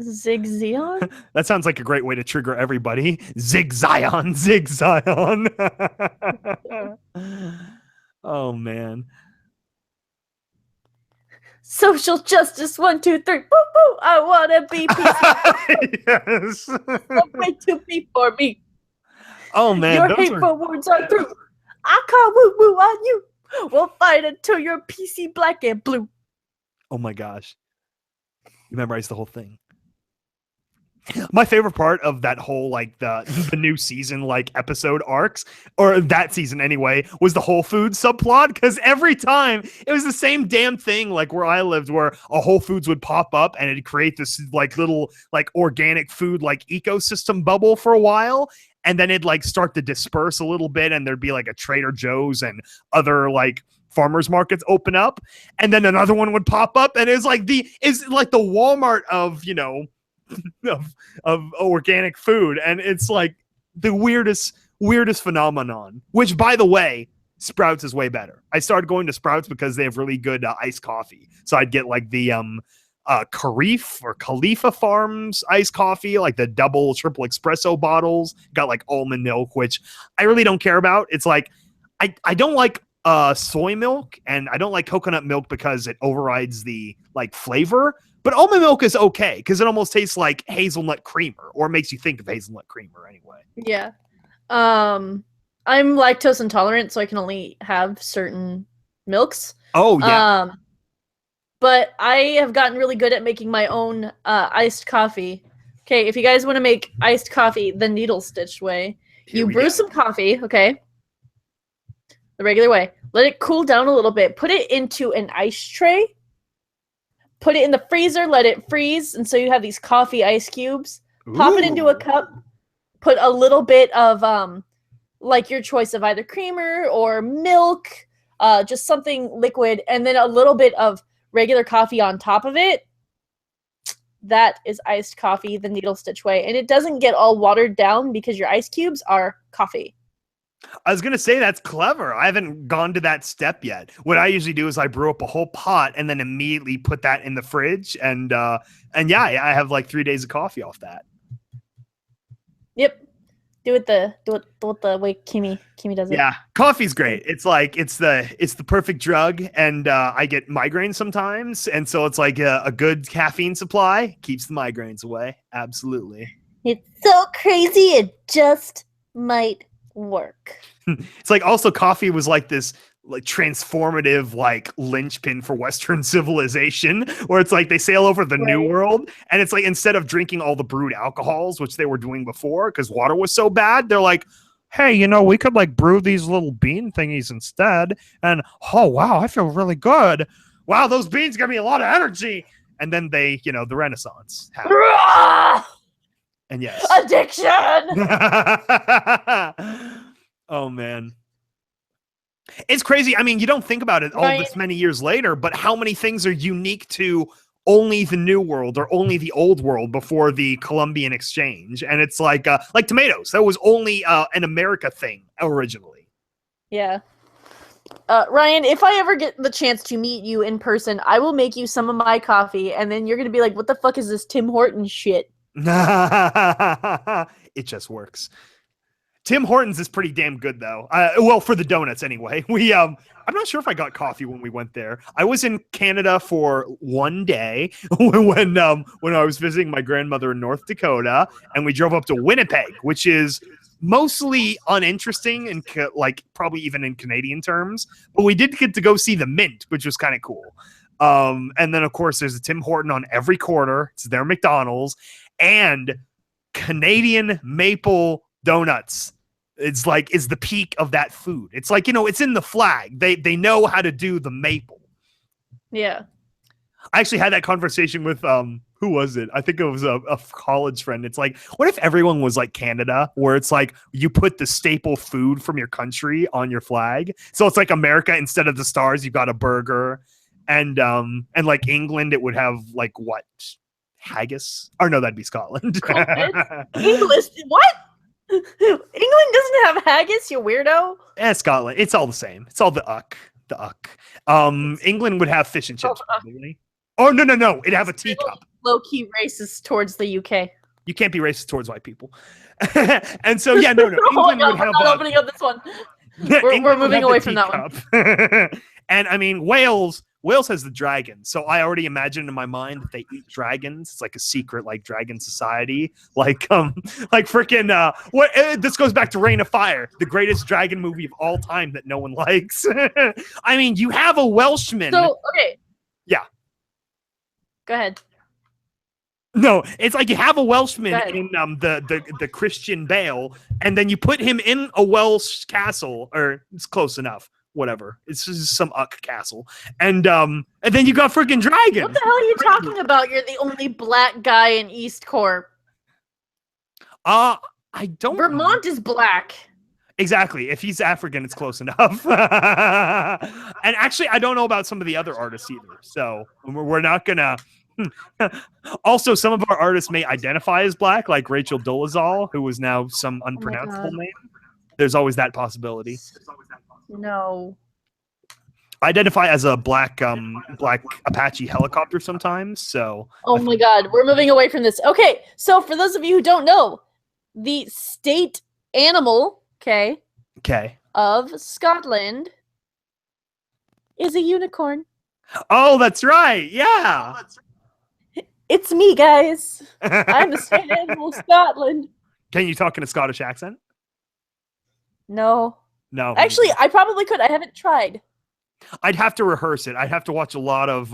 Zig Zion? That sounds like a great way to trigger everybody. Zig Zion, Zig Zion. Oh, man. Social justice, 1, 2, 3. Boo boo. I want to be peaceful. Yes. Wait to be for me. Oh, man. Your hateful words are through. I can't woo woo on you. We'll fight until you're PC black and blue. Oh, my gosh. You memorized the whole thing. My favorite part of that whole like the new season like episode arcs, or that season anyway, was the Whole Foods subplot, because every time it was the same damn thing like where I lived, where a Whole Foods would pop up and it'd create this like little like organic food like ecosystem bubble for a while, and then it'd like start to disperse a little bit, and there'd be like a Trader Joe's and other like farmers markets open up, and then another one would pop up, and it's like the Walmart of, you know, of organic food. And it's like the weirdest phenomenon, which by the way, Sprouts is way better. I started going to Sprouts because they have really good iced coffee. So I'd get like the Khalifa Farms iced coffee, like the double triple espresso bottles, got like almond milk, which I really don't care about. It's like I don't like soy milk, and I don't like coconut milk because it overrides the like flavor. But almond milk is okay because it almost tastes like hazelnut creamer, or makes you think of hazelnut creamer anyway. Yeah. I'm lactose intolerant, so I can only have certain milks. Oh, yeah. But I have gotten really good at making my own iced coffee. Okay, if you guys want to make iced coffee the needle stitch way, you brew some coffee, okay? The regular way. Let it cool down a little bit. Put it into an ice tray. Put it in the freezer, let it freeze, and so you have these coffee ice cubes. Ooh. Pop it into a cup. Put a little bit of, like your choice of either creamer or milk, just something liquid, and then a little bit of regular coffee on top of it. That is iced coffee the needle stitch way, and it doesn't get all watered down because your ice cubes are coffee. I was going to say that's clever. I haven't gone to that step yet. What I usually do is I brew up a whole pot and then immediately put that in the fridge. And yeah, I have like 3 days of coffee off that. Yep. Do it the way Kimmy does it. Yeah. Coffee's great. It's like, it's the perfect drug. And I get migraines sometimes. And so it's like a good caffeine supply keeps the migraines away. Absolutely. It's so crazy. It just might work. It's like also coffee was like this like transformative like linchpin for Western civilization, where it's like they sail over the New Right. World, and it's like instead of drinking all the brewed alcohols, which they were doing before because water was so bad, they're like, hey, you know, we could like brew these little bean thingies instead, and oh wow, I feel really good. Wow, those beans give me a lot of energy. And then they, you know, the Renaissance happened. And yes, Addiction. oh man, it's crazy. I mean, you don't think about it all this many years later, but how many things are unique to only the New World or only the Old World before the Columbian Exchange? And it's like tomatoes. That was only an America thing originally. Yeah. Ryan, if I ever get the chance to meet you in person, I will make you some of my coffee, and then you're gonna be like, "What the fuck is this Tim Hortons shit?" It just works. Tim Hortons is pretty damn good though. Well, for the donuts anyway. I'm not sure if I got coffee when we went there. I was in Canada for one day when I was visiting my grandmother in North Dakota, and we drove up to Winnipeg, which is mostly uninteresting and like probably even in Canadian terms. But we did get to go see the Mint, which was kind of cool. And then of course there's a Tim Horton on every corner. It's their McDonald's and Canadian maple donuts. It's like is the peak of that food. It's like, you know, it's in the flag. They know how to do the maple. Yeah. I actually had that conversation with who was it? I think it was a college friend. It's like, what if everyone was like Canada, where it's like you put the staple food from your country on your flag? So it's like America, instead of the stars, you got a burger, and like England, it would have like what? Haggis? Or no, that'd be Scotland. English? What? England doesn't have haggis, you weirdo. Scotland. It's all the same. It's all the uck. The uck. England would have fish and chips, probably. Oh, no. It'd have a teacup. Low-key racist towards the UK. You can't be racist towards white people. And so, yeah, no. England would have not opening up this one. We're moving away from that one. And, I mean, Wales has the dragon. So I already imagine in my mind that they eat dragons. It's like a secret, like, dragon society. Like freaking, this goes back to Reign of Fire, the greatest dragon movie of all time that no one likes. I mean, you have a Welshman. So, okay. Yeah. Go ahead. No, it's like you have a Welshman in the Christian Bale, and then you put him in a Welsh castle, or it's close enough. Whatever, it's just some uck castle, and then you got freaking dragon. What the hell are you talking about? You're the only black guy in East Corp. I don't. Vermont is black. Exactly. If he's African, it's close enough. And actually, I don't know about some of the other artists either. So we're not gonna. Also, some of our artists may identify as black, like Rachel Dolezal, who is now some unpronounceable name. There's always that possibility. No. I identify as a black Apache helicopter sometimes. So. Oh my God, we're moving away from this. Okay, so for those of you who don't know, the state animal, of Scotland is a unicorn. Oh, that's right. Yeah. It's me, guys. I'm the state animal of Scotland. Can you talk in a Scottish accent? No. No. Actually, I probably could. I haven't tried. I'd have to rehearse it. I'd have to watch a lot of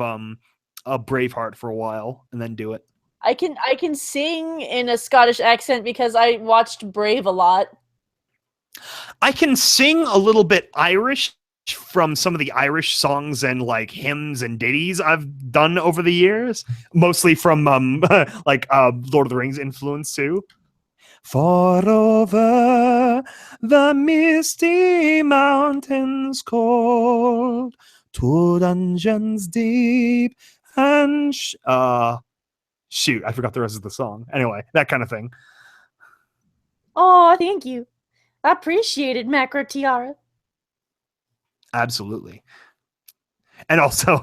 Braveheart for a while and then do it. I can sing in a Scottish accent because I watched Brave a lot. I can sing a little bit Irish from some of the Irish songs and like hymns and ditties I've done over the years, mostly from like Lord of the Rings influence too. For over the misty mountains cold, to dungeons deep and shoot, I forgot the rest of the song. Anyway, that kind of thing. Oh, thank you. I appreciate it, Macro Tiara. Absolutely. And also,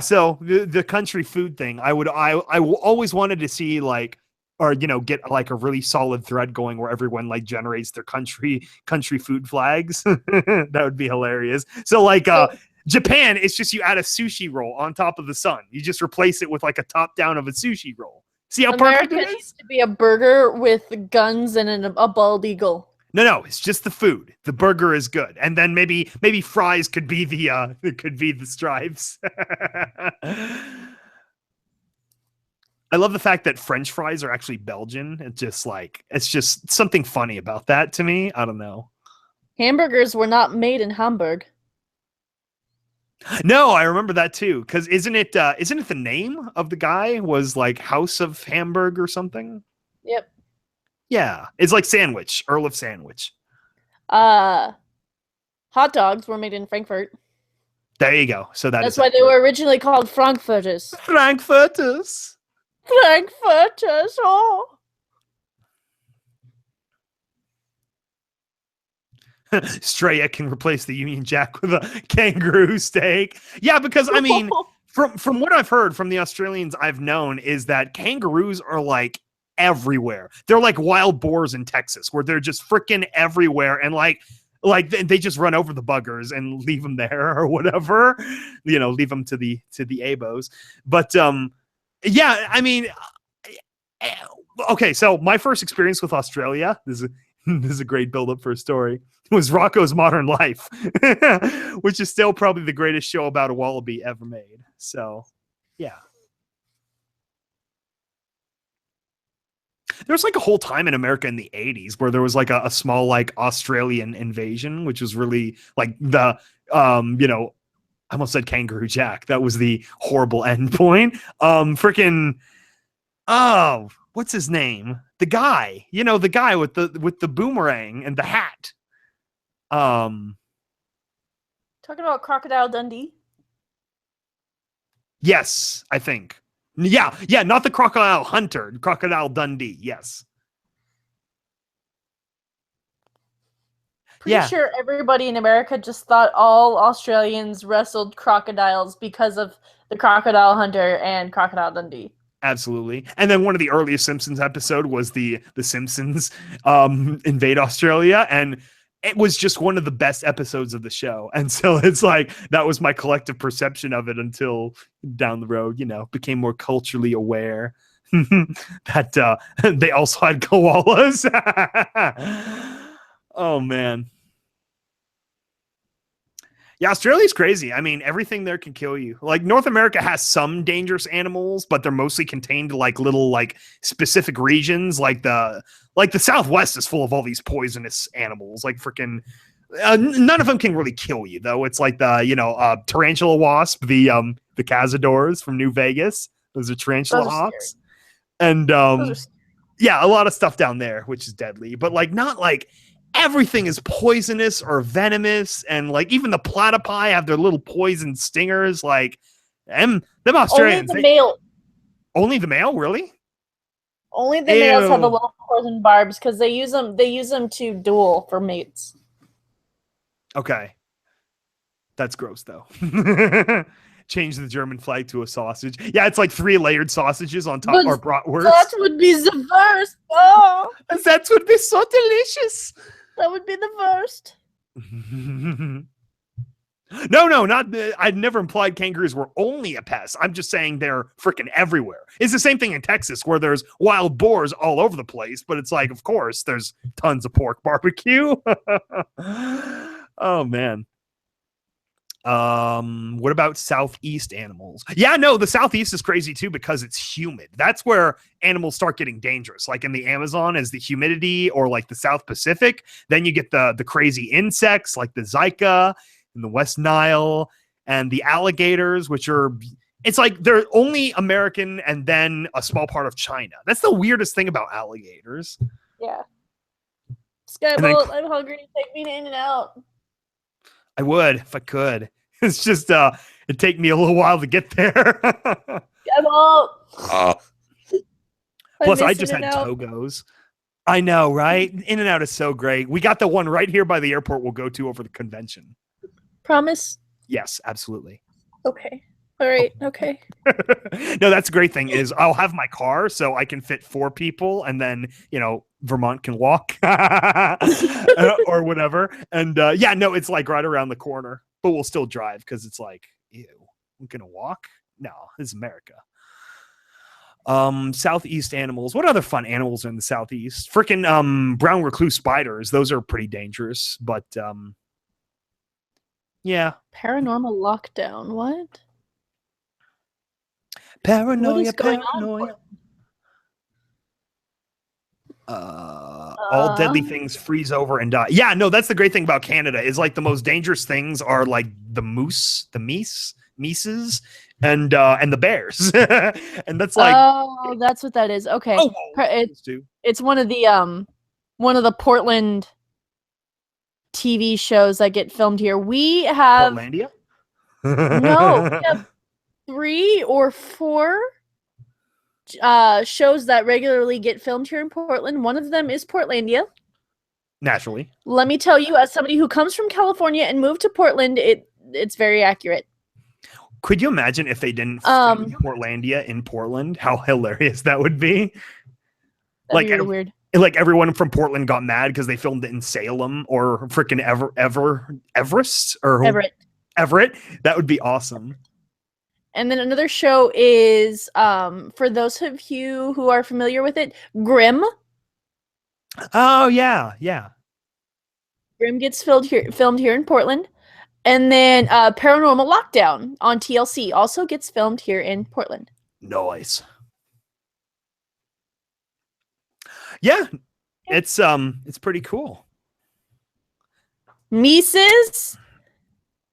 so the country food thing, I always wanted to see like, or, you know, get like a really solid thread going where everyone like generates their country food flags. That would be hilarious. So like Japan, it's just you add a sushi roll on top of the sun. You just replace it with like a top down of a sushi roll. See how America perfect it needs is? to be a burger with guns and a bald eagle. No, it's just the food. The burger is good, and then maybe fries could be the stripes. I love the fact that French fries are actually Belgian. It's just something funny about that to me. I don't know. Hamburgers were not made in Hamburg. No, I remember that too. Because isn't it the name of the guy was like House of Hamburg or something? Yep. Yeah, it's like Sandwich, Earl of Sandwich. Hot dogs were made in Frankfurt. There you go. So That's why they were originally called Frankfurters. Frankfurters. Frankfurters, oh. Straya can replace the Union Jack with a kangaroo steak. Yeah, because I mean, from what I've heard from the Australians I've known is that kangaroos are like everywhere. They're like wild boars in Texas, where they're just freaking everywhere, and like they just run over the buggers and leave them there or whatever. Leave them to the abos. But yeah, I mean, okay. So my first experience with Australia, this is a great build-up for a story, was Rocco's Modern Life, which is still probably the greatest show about a wallaby ever made. So, yeah. There was like a whole time in America in the 80s where there was like a small like Australian invasion, which was really like the, I almost said Kangaroo Jack. That was the horrible end point. What's his name? The guy, the guy with the boomerang and the hat. Talking about Crocodile Dundee. Yes, I think. Yeah, not the Crocodile Hunter, Crocodile Dundee. Yes. Pretty sure everybody in America just thought all Australians wrestled crocodiles because of the Crocodile Hunter and Crocodile Dundee. Absolutely. And then one of the earliest Simpsons episode was the Simpsons invade Australia, and it was just one of the best episodes of the show. And so it's like that was my collective perception of it until down the road, became more culturally aware that they also had koalas. Oh man. Yeah, Australia's crazy. I mean, everything there can kill you. Like North America has some dangerous animals, but they're mostly contained to like little like specific regions. Like the Southwest is full of all these poisonous animals. Like freaking, none of them can really kill you though. It's like the tarantula wasp, the cazadors from New Vegas. Those are tarantula hawks, and yeah, a lot of stuff down there which is deadly, but like not like. Everything is poisonous or venomous, and like even the platypi have their little poison stingers. Like them Australians. Only the male. Only the male, really? Only the males have the little poison barbs because they use them to duel for mates. Okay, that's gross though. Change the German flag to a sausage. Yeah, it's like 3 layered sausages on top or bratwurst. That would be the worst. Oh, that would be so delicious. That would be the worst. No, not. I'd never implied kangaroos were only a pest. I'm just saying they're freaking everywhere. It's the same thing in Texas where there's wild boars all over the place, but it's like, of course, there's tons of pork barbecue. Oh man. What about Southeast animals? Yeah, no, the Southeast is crazy too because it's humid. That's where animals start getting dangerous. Like in the Amazon is the humidity, or like the South Pacific. Then you get the crazy insects like the Zika in the West Nile, and the alligators, which are, it's like they're only American and then a small part of China. That's the weirdest thing about alligators. Yeah. SkyBolt, I'm hungry. Take me to In-N-Out. I would if I could. It's just it'd take me a little while to get there. SkyBolt. Plus, I just had Togos. I know, right? In-N-Out is so great. We got the one right here by the airport we'll go to over the convention. Promise? Yes, absolutely. Okay. All right. Okay. No, that's a great thing is I'll have my car so I can fit 4 people, and then, Vermont can walk or whatever. And yeah, no, it's like right around the corner, but we'll still drive because it's like, ew, I'm going to walk? No, this is America. Southeast animals. What other fun animals are in the Southeast? Freaking brown recluse spiders. Those are pretty dangerous, but yeah. Paranormal lockdown. What? Paranoia, What is going paranoia. on? All deadly things freeze over and die. Yeah, no, that's the great thing about Canada is like the most dangerous things are like the moose, the meeses, and the bears. And that's like, oh, that's what that is. Okay, oh, it's one of the Portland TV shows that get filmed here. We have Portlandia? no, we have 3 or 4 shows that regularly get filmed here in Portland. One of them is Portlandia. Naturally. Let me tell you, as somebody who comes from California and moved to Portland, it's very accurate. Could you imagine if they didn't film Portlandia in Portland? How hilarious that would be. That'd be really weird. Like everyone from Portland got mad because they filmed it in Salem or freaking Everest or Everett. That would be awesome. And then another show is, for those of you who are familiar with it, Grimm. Oh yeah, yeah. Grimm gets filmed here in Portland, and then Paranormal Lockdown on TLC also gets filmed here in Portland. Nice. Yeah, it's pretty cool. Mises.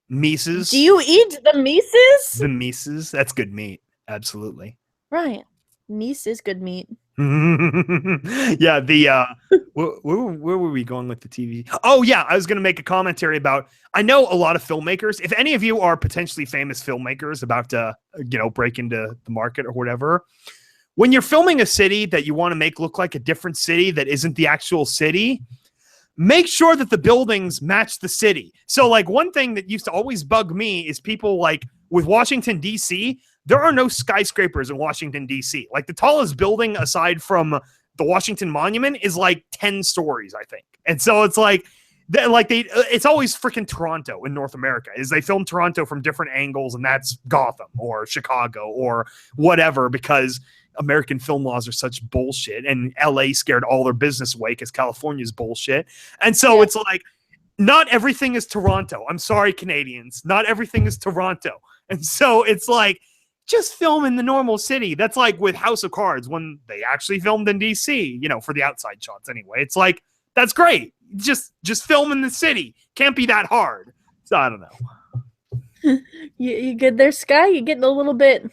Mises. Do you eat the mises? The mises. That's good meat. Absolutely. Right. Meese is good meat. Yeah, where were we going with the TV? Oh yeah, I was going to make a commentary about, I know a lot of filmmakers. If any of you are potentially famous filmmakers about to, break into the market or whatever, when you're filming a city that you want to make look like a different city that isn't the actual city, make sure that the buildings match the city. So like one thing that used to always bug me is people like with Washington, D.C., there are no skyscrapers in Washington, D.C. Like the tallest building aside from the Washington Monument is like 10 stories, I think. And so it's like, it's always freaking Toronto in North America is they film Toronto from different angles and that's Gotham or Chicago or whatever because American film laws are such bullshit and LA scared all their business away because California's bullshit. And so it's like, not everything is Toronto. I'm sorry, Canadians. Not everything is Toronto. And so it's like, just film in the normal city. That's like with House of Cards when they actually filmed in DC, for the outside shots anyway. It's like, that's great. Just film in the city. Can't be that hard. So I don't know. You good there, Sky? You getting a little bit.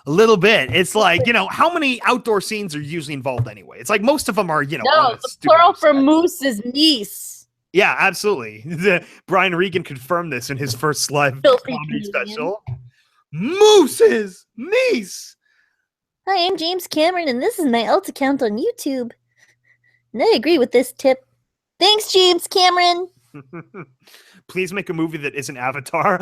A little bit. It's like, how many outdoor scenes are usually involved anyway? It's like most of them are, No, the plural for moose is meese. Yeah, absolutely. Brian Regan confirmed this in his first live comedy special. Mooses! Meese! Hi, I'm James Cameron, and this is my alt account on YouTube. And I agree with this tip. Thanks, James Cameron! Please make a movie that isn't Avatar.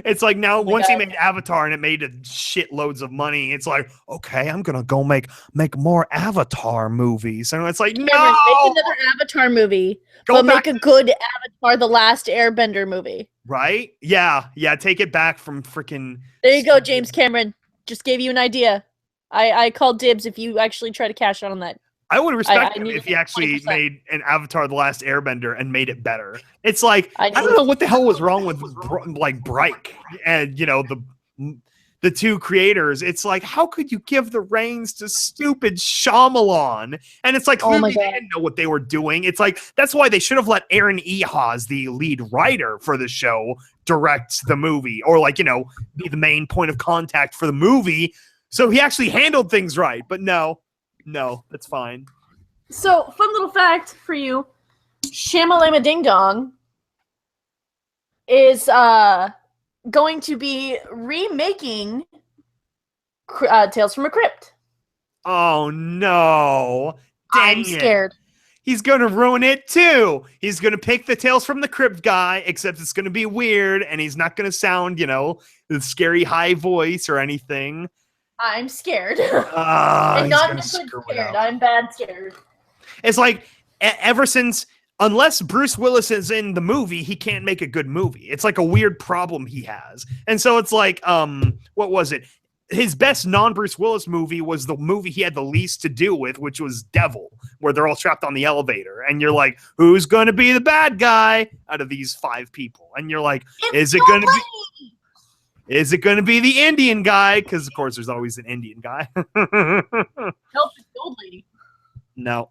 It's like now, once he made Avatar and it made shitloads of money, it's like, okay, I'm gonna go make more Avatar movies. And it's like, Cameron, make another Avatar movie, but make a good Avatar: The Last Airbender movie. Right? Yeah. Take it back from freaking. There you go, James Cameron. Just gave you an idea. I called dibs if you actually try to cash out on that. I would respect him if he actually 100%. Made an Avatar: The Last Airbender and made it better. It's like, I don't know what the hell was wrong with like Bright and the two creators. It's like, how could you give the reins to stupid Shyamalan? And it's like, clearly they didn't know what they were doing. It's like, that's why they should have let Aaron Ehasz, the lead writer for the show, direct the movie or be the main point of contact for the movie. So he actually handled things right. But no, that's fine. So, fun little fact for you. Shamalama Ding Dong is going to be remaking Tales from a Crypt. Oh, no. Dang I'm scared. He's going to ruin it, too. He's going to pick the Tales from the Crypt guy, except it's going to be weird, and he's not going to sound, the scary high voice or anything. I'm scared. And not in a good scared. I'm bad scared. It's like, ever since, unless Bruce Willis is in the movie, he can't make a good movie. It's like a weird problem he has. And so it's like, what was it? his best non-Bruce Willis movie was the movie he had the least to do with, which was Devil, where they're all trapped on the elevator. And you're like, who's going to be the bad guy out of these 5 people? And you're like, is it going to be the Indian guy? Because, of course, there's always an Indian guy. Help the old lady. No.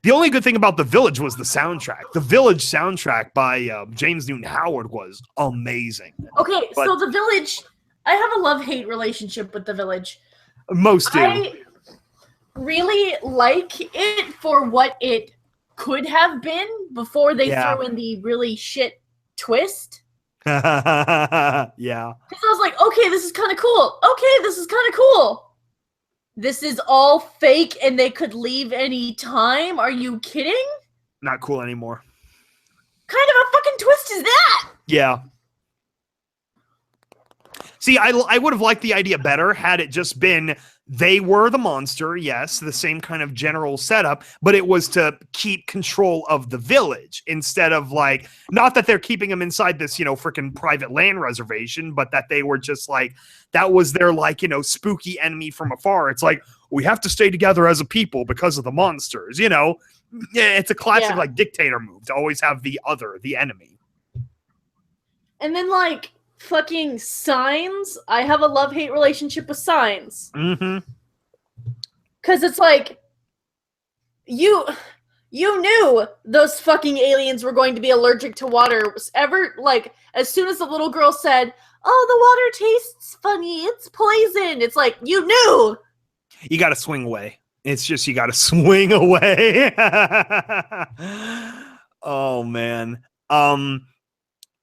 The only good thing about The Village was the soundtrack. The Village soundtrack by James Newton Howard was amazing. Okay, so The Village, I have a love-hate relationship with The Village. Most do. I really like it for what it could have been before they threw in the really shit twist. Yeah. Because I was like, okay, this is kind of cool. Okay, this is kind of cool. This is all fake and they could leave any time? Are you kidding? Not cool anymore. Kind of a fucking twist is that? Yeah. See, I would have liked the idea better had it just been they were the monster, yes, the same kind of general setup, but it was to keep control of the village instead of like, not that they're keeping them inside this, freaking private land reservation, but that they were just like, that was their like, spooky enemy from afar. It's like, we have to stay together as a people because of the monsters, Yeah, it's a classic like dictator move to always have the other, the enemy. And then like, fucking Signs. I have a love-hate relationship with Signs. Mm-hmm. Because it's like, you knew those fucking aliens were going to be allergic to water. As soon as the little girl said, oh, the water tastes funny, it's poison. It's like, you knew. You got to swing away. It's just, you got to swing away. Oh, man.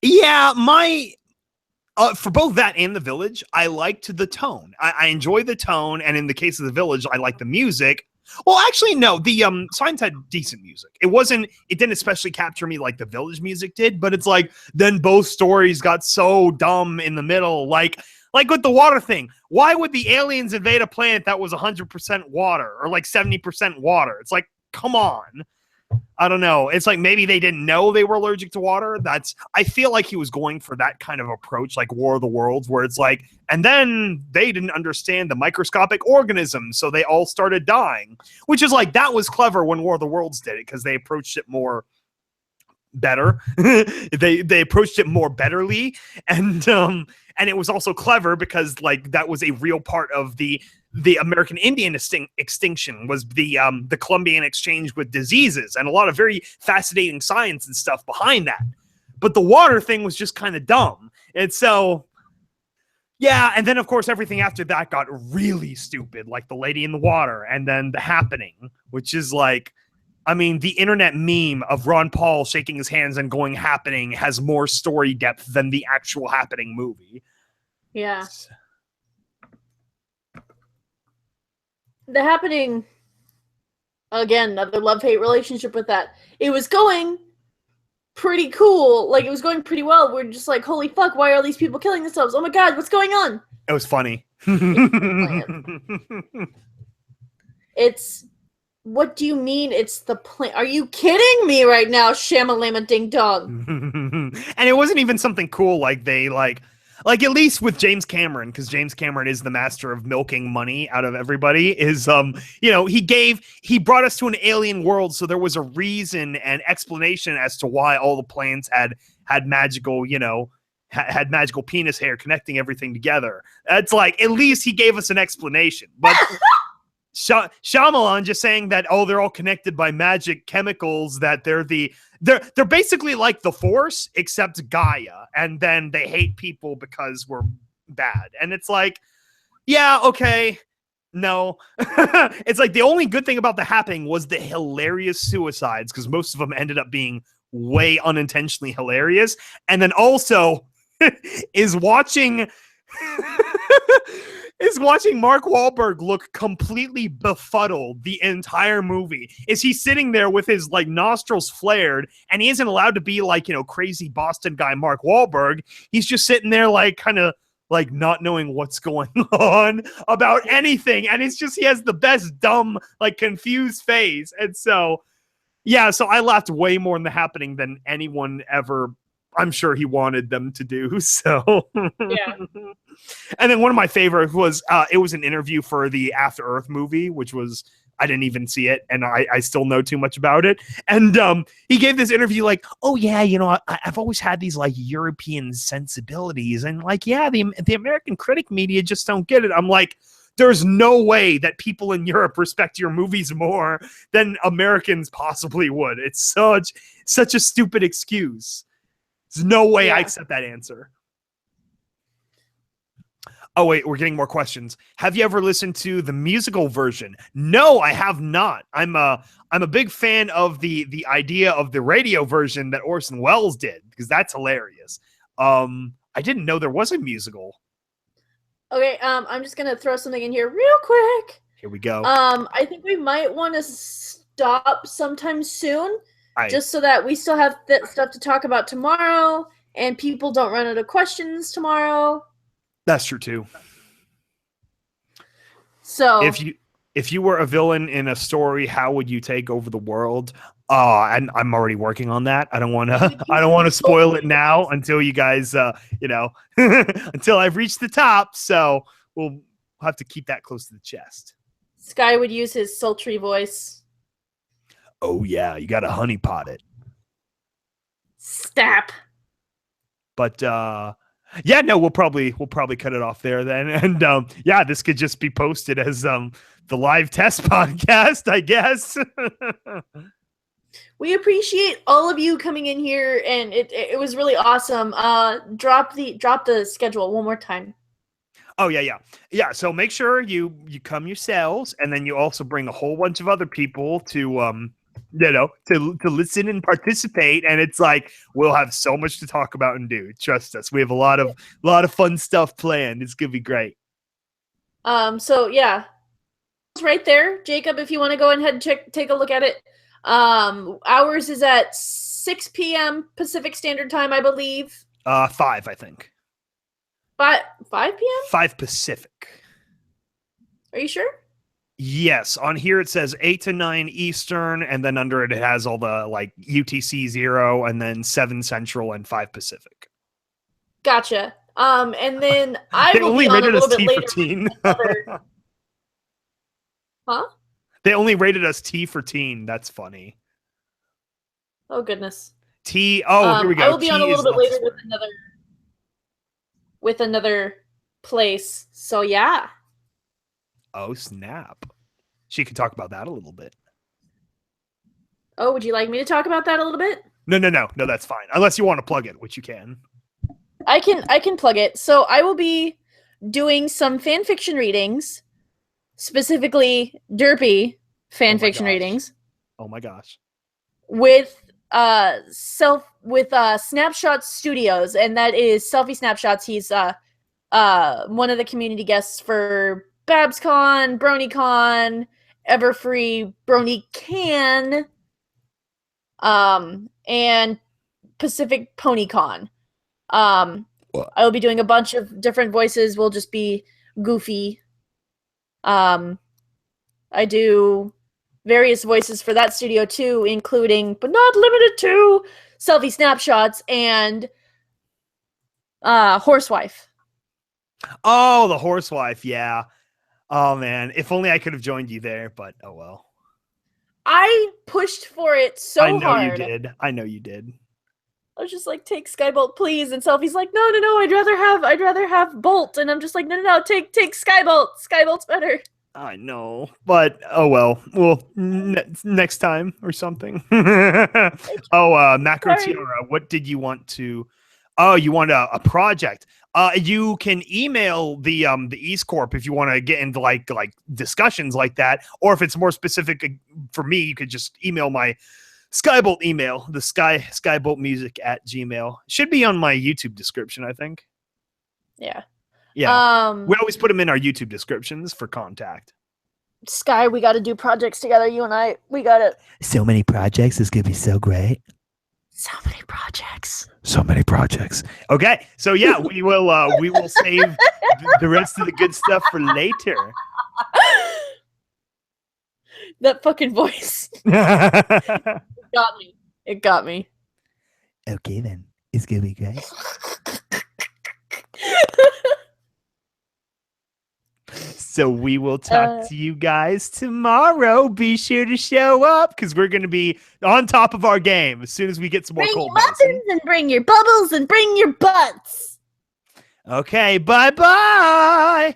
Yeah, for both that and The Village, I liked the tone. I enjoy the tone, and in the case of The Village, I like the music. Well, actually, no. The Signs had decent music. It didn't especially capture me like The Village music did, but it's like, then both stories got so dumb in the middle. Like with the water thing. Why would the aliens invade a planet that was 100% water, or like 70% water? It's like, come on. I don't know. It's like maybe they didn't know they were allergic to water. I feel like he was going for that kind of approach, like War of the Worlds, where it's like, and then they didn't understand the microscopic organisms, so they all started dying. Which is like, that was clever when War of the Worlds did it, because they approached it more better. they approached it more betterly, and it was also clever because like that was a real part of the American Indian extinction, was the Columbian exchange with diseases, and a lot of very fascinating science and stuff behind that. But the water thing was just kind of dumb. And so, yeah. And then of course, everything after that got really stupid, like the lady in the water, and then The Happening, which is like, I mean, the internet meme of Ron Paul shaking his hands and going "happening" has more story depth than the actual Happening movie. Yeah. The Happening, again, another love-hate relationship with that. It was going pretty cool. Like, it was going pretty well. We're just like, holy fuck, why are all these people killing themselves? Oh my god, what's going on? It was funny. It's, what do you mean it's the plan? Are you kidding me right now, Shamalama Ding Dong? And it wasn't even something cool like they like at least with James Cameron, because James Cameron is the master of milking money out of everybody, is he brought us to an alien world, so there was a reason and explanation as to why all the planets had magical, had magical penis hair connecting everything together. That's like, at least he gave us an explanation. But Shyamalan just saying that, oh, they're all connected by magic chemicals, that they're basically like the Force, except Gaia, and then they hate people because we're bad. And it's like, yeah, okay, no. It's like the only good thing about The Happening was the hilarious suicides, because most of them ended up being way unintentionally hilarious. And then also is watching Mark Wahlberg look completely befuddled the entire movie. Is he sitting there with his like nostrils flared, and he isn't allowed to be like, crazy Boston guy Mark Wahlberg. He's just sitting there like kind of like not knowing what's going on about anything. And it's just, he has the best dumb, like confused face. And so, yeah, so I laughed way more in The Happening than anyone ever I'm sure he wanted them to do. So Yeah. And then one of my favorites was it was an interview for the After Earth movie, which was I didn't even see it, and I still know too much about it. And he gave this interview like, oh yeah, you know, I've always had these like European sensibilities, and like, yeah, the American critic media just don't get it. I'm like, there's no way that people in Europe respect your movies more than Americans possibly would. It's such a stupid excuse. There's no way I accept that answer. Oh, wait, we're getting more questions. Have you ever listened to the musical version? No, I have not. I'm a big fan of the idea of the radio version that Orson Welles did, because that's hilarious. I didn't know there was a musical. Okay, I'm just gonna throw something in here real quick. Here we go. I think we might want to stop sometime soon, just so that we still have stuff to talk about tomorrow, and people don't run out of questions tomorrow. That's true too. So if you were a villain in a story, how would you take over the world? And I'm already working on that. I don't want to spoil it now until you guys, until I've reached the top. So we'll have to keep that close to the chest. Sky would use his sultry voice. Oh yeah, you got to honeypot it. Stop. But yeah, no, we'll probably cut it off there then. And yeah, this could just be posted as the live test podcast, I guess. We appreciate all of you coming in here, and it was really awesome. Drop the schedule one more time. Oh yeah. So make sure you come yourselves, and then you also bring a whole bunch of other people to to listen and participate. And it's like we'll have so much to talk about and do. Trust us, we have a lot of fun stuff planned. It's gonna be great. So yeah, it's right there, Jacob. If you want to go ahead and take a look at it. Ours is at 6 p.m. Pacific Standard Time, I believe. 5, I think. 5 p.m. 5 Pacific. Are you sure? Yes, on here it says 8 to 9 Eastern, and then under it has all the like UTC 0, and then 7 Central and 5 Pacific. Gotcha. And then I they will only be on a rated little us bit T later. for teen. Huh? They only rated us T for teen. That's funny. Oh goodness. T. Oh, here we go. I will be T on a little bit later swear. with another place. So yeah. Oh snap! She could talk about that a little bit. Oh, would you like me to talk about that a little bit? No, that's fine. Unless you want to plug it, which you can. I can plug it. So I will be doing some fan fiction readings, specifically derpy fan fiction readings. Oh my gosh. With Snapshot Studios, and that is Selfie Snapshots. He's one of the community guests for BabsCon, BronyCon, Everfree, BronyCan, and Pacific PonyCon. I will be doing a bunch of different voices. We'll just be goofy. I do various voices for that studio too, including, but not limited to, Selfie Snapshots and Horsewife. Oh, the Horsewife, yeah. Oh man, if only I could have joined you there, but oh well. I pushed for it so hard. I know you did. I was just like, take SkyBolt, please. And Selfie's like, no, I'd rather have Bolt. And I'm just like, no, take SkyBolt. SkyBolt's better. I know, but oh well. Well, next time or something. Macro Tiara, what did you want to? Oh, you want a project? You can email the East Corp if you want to get into like discussions like that, or if it's more specific for me, you could just email my SkyBolt email, the SkyBoltmusic@gmail. Should be on my YouTube description, I think. Yeah. Yeah. We always put them in our YouTube descriptions for contact. Sky, we got to do projects together. You and I, we got to. So many projects. It's gonna be so great. So many projects. So many projects. Okay, so yeah, we will save the rest of the good stuff for later. That fucking voice. It got me. Okay then. It's gonna be great. So we will talk to you guys tomorrow. Be sure to show up because we're going to be on top of our game as soon as we get some more Bring cold your muffins and bring your bubbles and bring your butts. Okay, bye-bye.